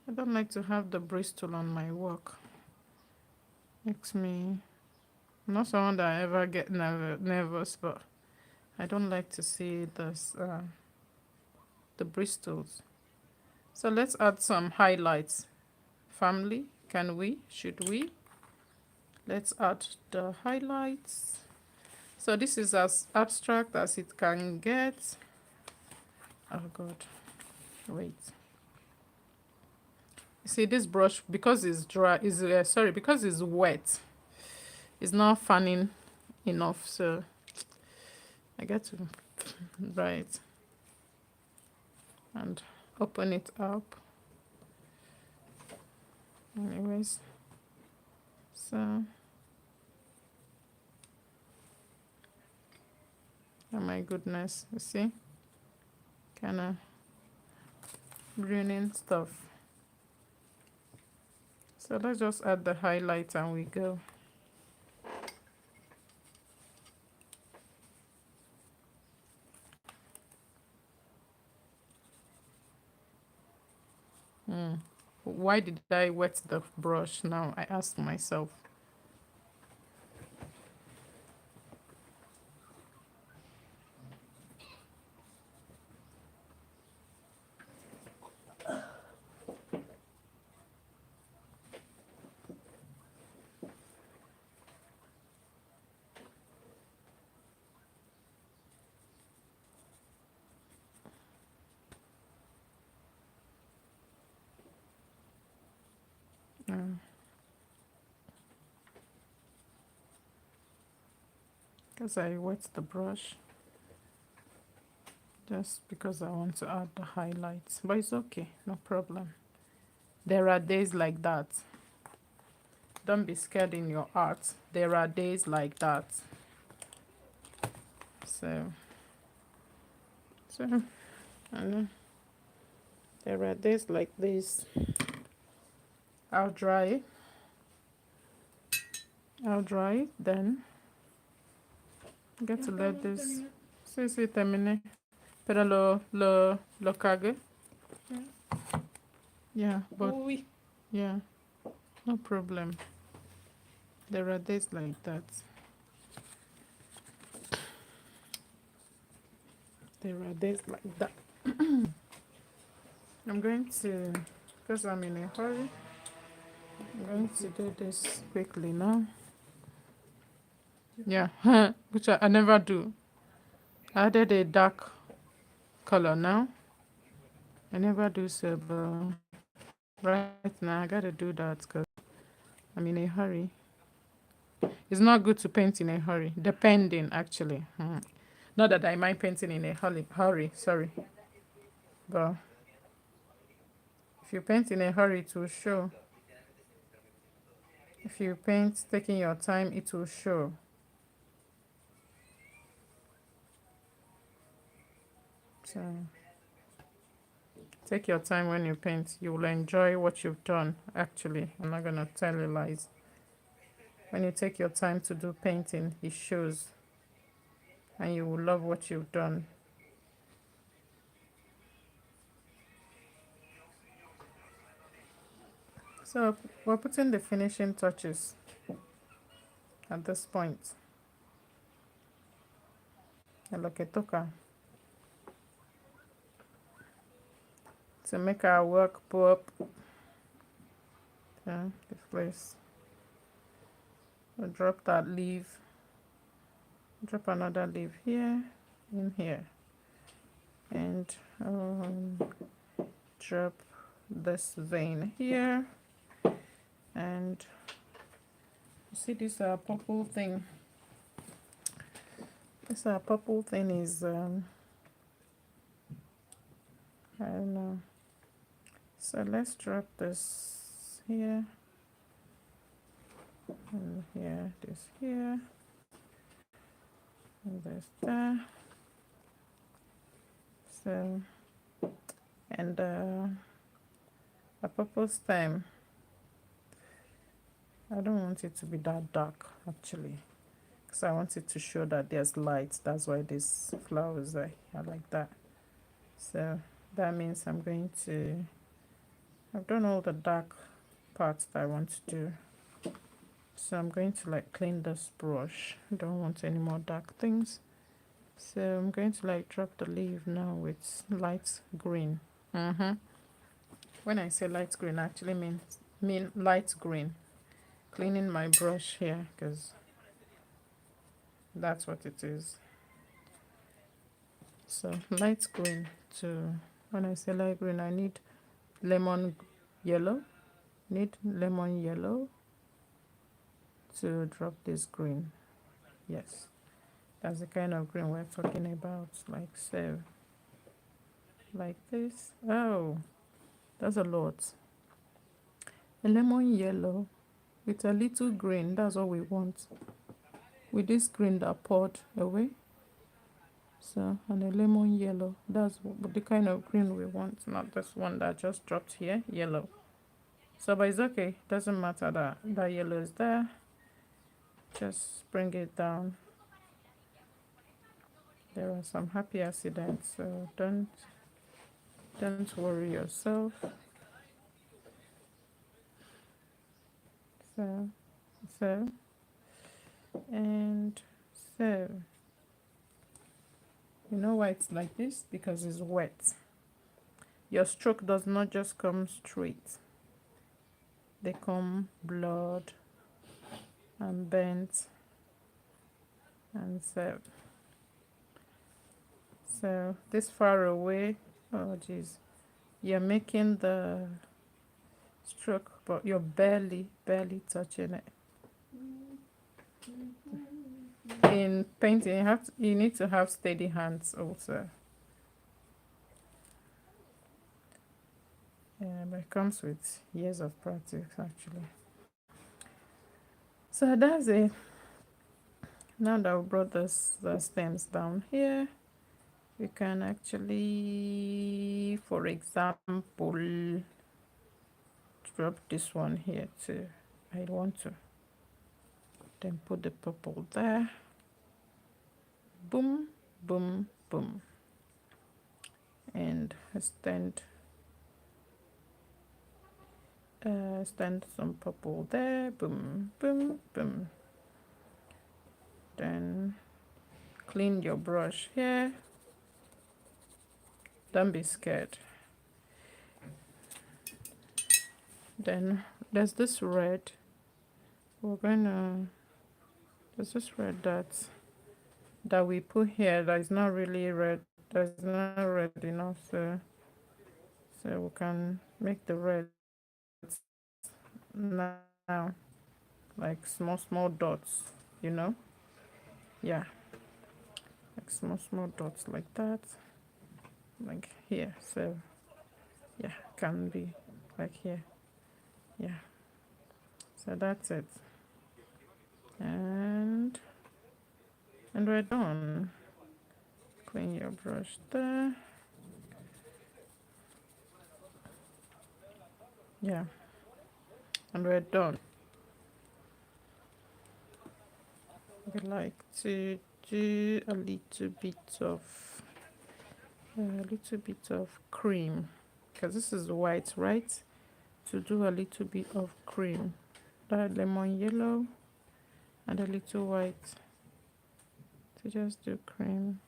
I don't like to have the bristle on my work. Makes me, I'm not someone that I ever get nervous, but I don't like to see the bristles. So let's add some highlights. Family, can we? Should we? Let's add the highlights. So this is as abstract as it can get. Oh God, wait. See this brush, because it's dry, because it's wet, it's not fanning enough, so I get to dry it and open it up. Anyways, so oh my goodness, you see, kind of ruining stuff. So let's just add the highlight and we go. Why did I wet the brush now? I asked myself. Because I wet the brush. just because I want to add the highlights, but it's okay, no problem. There are days like that. Don't be scared in your art. There are days like that. So I know there are days like this. I'll dry it. I'll dry it, then get to let this. Sí, terminé. Pero lo cagué. Yeah, but yeah, no problem. There are days like that. There are days like that. I'm going to, because I'm in a hurry, I'm going to do this quickly now. Yeah, which I never do. I added a dark color now. I never do so, but right now I gotta do that because I'm in a hurry. It's not good to paint in a hurry, depending actually. Not that I mind painting in a hurry, sorry. But if you paint in a hurry, it will show. If you paint taking your time, it will show. So take your time when you paint. You will enjoy what you've done, actually. I'm not gonna tell you lies. When you take your time to do painting, it shows. And you will love what you've done. So we're putting the finishing touches at this point. En lo que toca to make our work pull up. Yeah, this place. We'll drop that leaf. Drop another leaf here, in here. And drop this vein here. And you see this purple thing. This purple thing is, I don't know. So let's drop this here. And here, this here. And this there. So, and a purple stem. I don't want it to be that dark actually, because I want it to show that there's light. That's why these flowers are like that. So that means I'm going to, I've done all the dark parts that I want to do. So I'm going to like clean this brush. I don't want any more dark things. So I'm going to like drop the leaf now with light green. When I say light green, I actually mean light green. Cleaning my brush here because that's what it is. So light green to, when I say light green, I need lemon yellow. Need lemon yellow to drop this green. Yes, that's the kind of green we're talking about, like so. Like this. Oh, that's a lot. A lemon yellow with a little green, that's what we want. With this green that poured away. So, and a lemon yellow, that's the kind of green we want, not this one that just dropped here, yellow. So, but it's okay, doesn't matter that that yellow is there. Just bring it down. There are some happy accidents, so don't worry yourself. So, and so. You know why it's like this? Because it's wet. Your stroke does not just come straight. They come blurred and bent and so. So this far away, oh geez, you're making the stroke, but you're barely touching it. In painting, you need to have steady hands also. it comes with years of practice actually. So that's it. Now that we brought the stems down here, we can actually, for example, drop this one here too. I want to then put the purple there. Boom, boom, boom. And stand some purple there. Boom, boom, boom. Then clean your brush here. Don't be scared. Then there's this red. There's this red that we put here that is not really red. That's not red enough. So we can make the red now like small dots. You know? Yeah, like small dots like that, like here. So yeah, can be like here. Yeah, so that's it. And we're done. Clean your brush there. Yeah, and we're done. We like to do a little bit of cream, because this is white, right? To do a little bit of cream, that lemon yellow and a little white, to just do cream.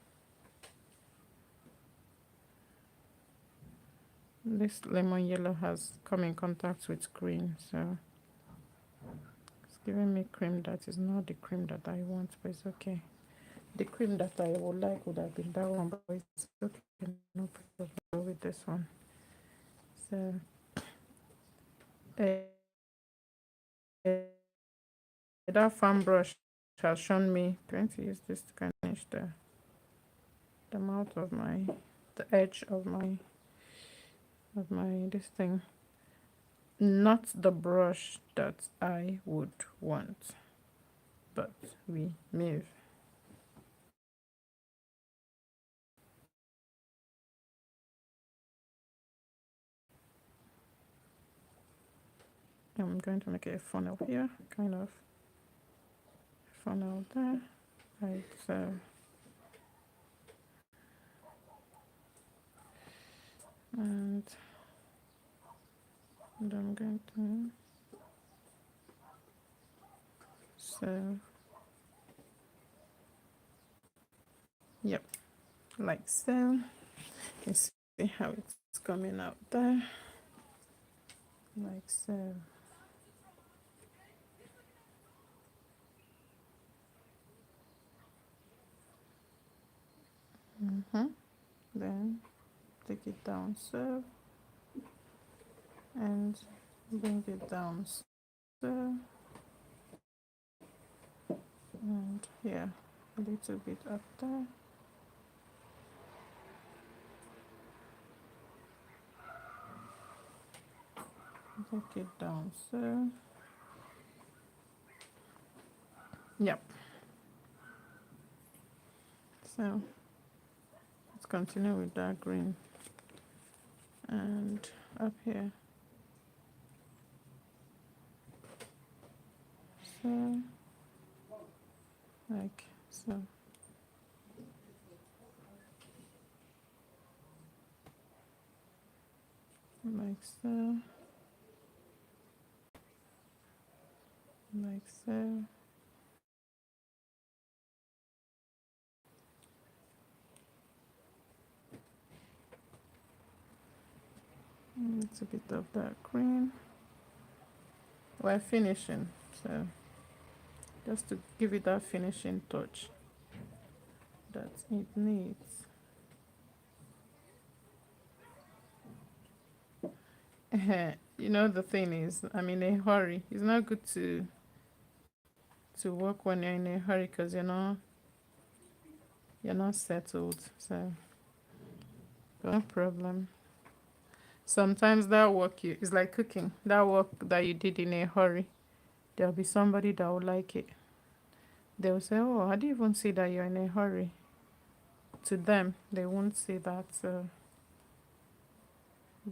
This lemon yellow has come in contact with green, so it's giving me cream that is not the cream that I want, but it's okay. The cream that I would like would have been that one, but it's okay, no problem with this one. So that fan brush has shown me. I'm going to use this to finish the mouth of the edge of my this thing. Not the brush that I would want, but we move. I'm going to make a funnel here, kind of funnel there, right? So, and I'm going to, so, yep, like so. You see how it's coming out there, like so. Then take it down so, and bring it down so, and here a little bit up there. Take it down so. Yep. So let's continue with that green, and up here. So, like so. Like so. Like so. It's a bit of that green. We're finishing, so just to give it that finishing touch that it needs. You know, the thing is, I'm in a hurry. It's not good to work when you're in a hurry, because you're not settled. So no problem. Sometimes that work you is like cooking. That work that you did in a hurry, there'll be somebody that will like it. They'll say, "Oh, I didn't even see that you're in a hurry." To them, they won't see that. So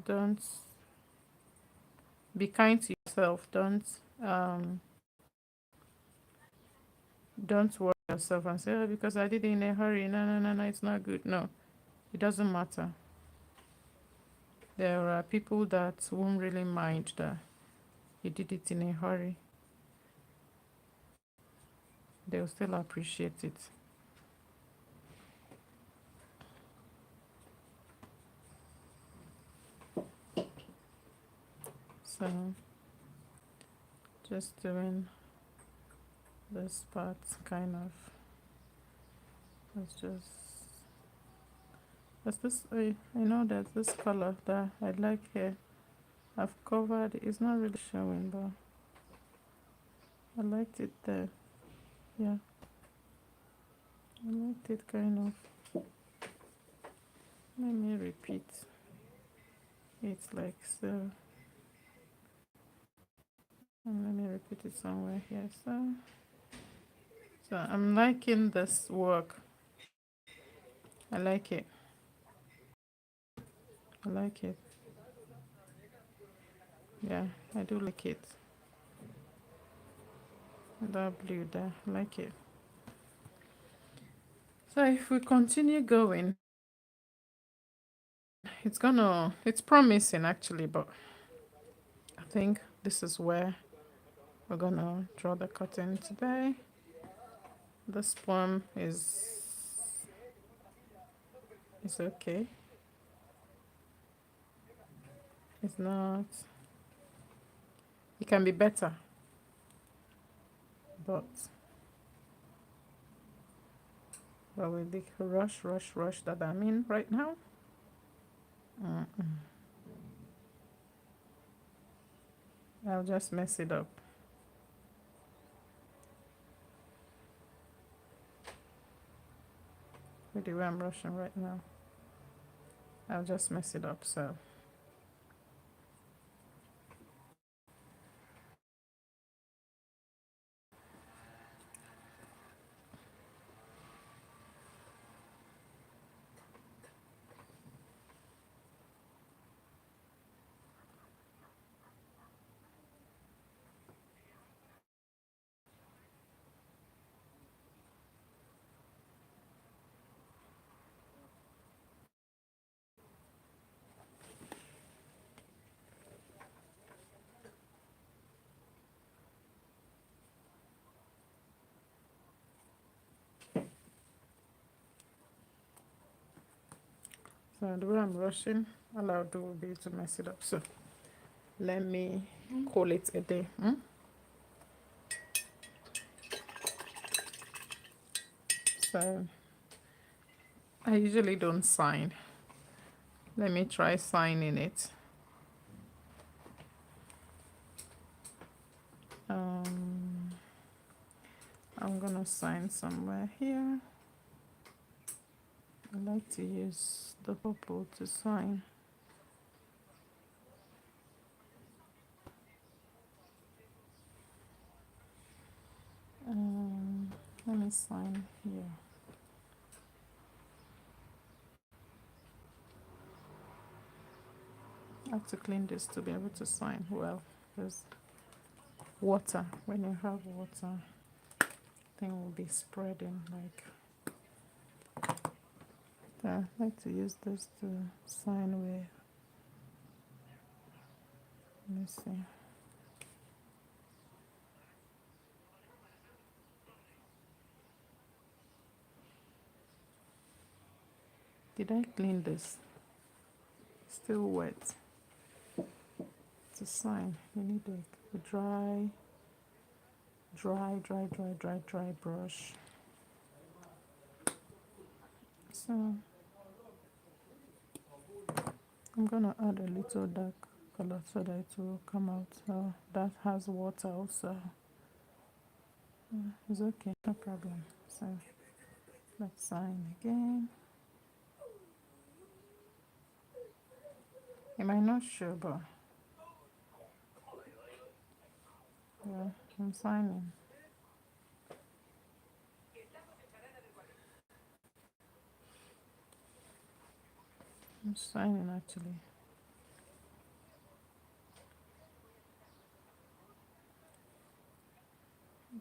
don't be kind to yourself. Um, don't worry yourself and say, "Oh, because I did it in a hurry." No, no, no, no. It's not good. No, it doesn't matter. There are people that won't really mind that you did it in a hurry. They'll still appreciate it. So just doing this part kind of. It's just there's this I know there's this color that I like here. I've covered it's not really showing but I liked it there. Yeah, I liked it kind of. Let me repeat. It's like so. And let me repeat it somewhere here. So I'm liking this work. I like it. I like it. Yeah, I do like it. That blue there, I like it. So if we continue going, it's promising actually, but I think this is where we're gonna draw the curtain today. This poem is okay. It's not, it can be better, but with the rush that I'm in right now, I'll just mess it up. With the way I'm rushing right now, I'll just mess it up. So the way I'm rushing, all I'll do will be to mess it up. So let me call it a day. So I usually don't sign. Let me try signing it. I'm gonna sign somewhere here. I like to use the purple to sign. Let me sign here. I have to clean this to be able to sign well. There's water. When you have water, thing will be spreading like. I like to use this to sign with. Let me see. Did I clean this? Still wet. To sign, you need a dry brush. So I'm gonna add a little dark color so that it will come out. So that has water also. It's okay, no problem. So let's sign again. It might not show, but yeah, I'm signing. I'm signing actually.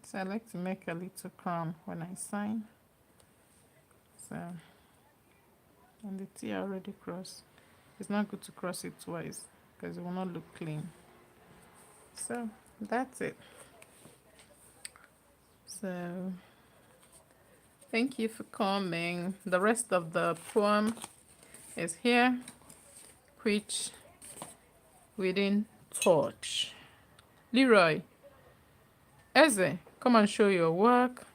So I like to make a little crown when I sign. So, and the T already crossed. It's not good to cross it twice because it will not look clean. So that's it. So thank you for coming. The rest of the poem is here, which we didn't touch. Leroy, Eze, come and show your work.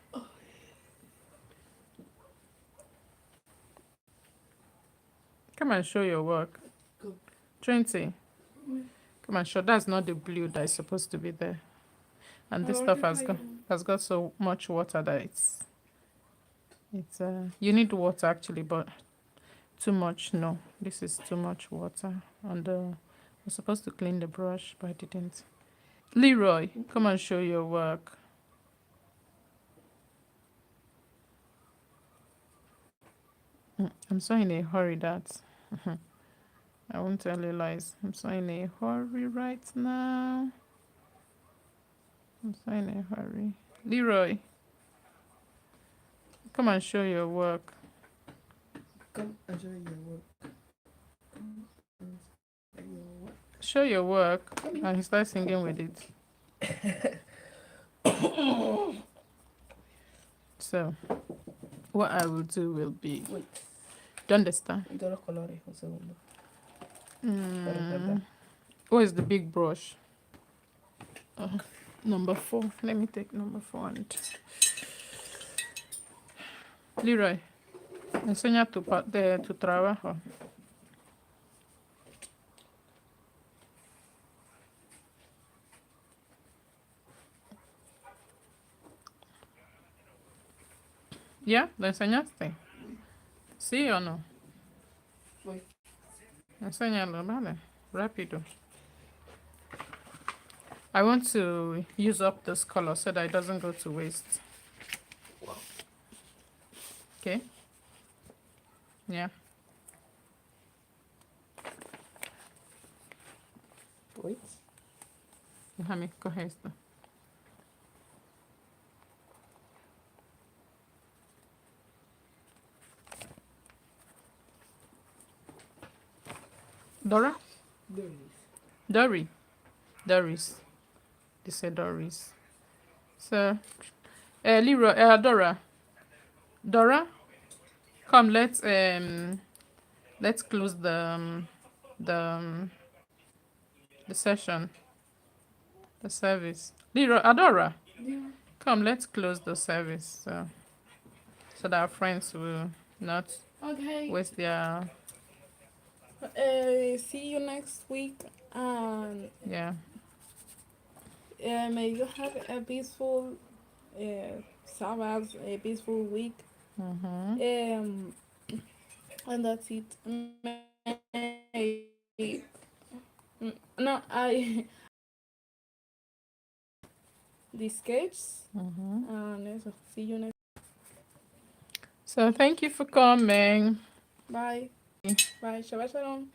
Come and show your work. Go. Trinity, come and show. That's not the blue that is supposed to be there. And this stuff has got so much water that it's you need water actually, but too much. No, this is too much water. And I was supposed to clean the brush, but I didn't. Leroy, come and show your work. I'm so in a hurry that I won't tell you lies. I'm so in a hurry right now. I'm so in a hurry. Leroy, come and show your work. Come and show your work. Come and show your work. Show your work. And he starts singing with it. So, what I will do will be. Wait. Do you understand? What is the big brush? Number 4. Let me take number 4 and Leroy, enseña tu trabajo. ¿Ya? ¿Lo enseñaste? ¿Sí o no? Voy. Enséñalo, vale. Rápido. I want to use up this color so that it doesn't go to waste. Okay? Yeah. Wait. Déjame coger esto. Dora? Doris. Doris. They say Doris. So, Leroy, Dora. Dora, come. Let's close the session, the service. Leroy, Adora, Yeah. come. Let's close the service so that our friends will not waste their. See you next week, and Yeah. may you have a peaceful Sabbath, a peaceful week. Mm-hmm. And that's it. No, I the skates, and see you next. So thank you for coming. Bye. Bye. Shabbat shalom.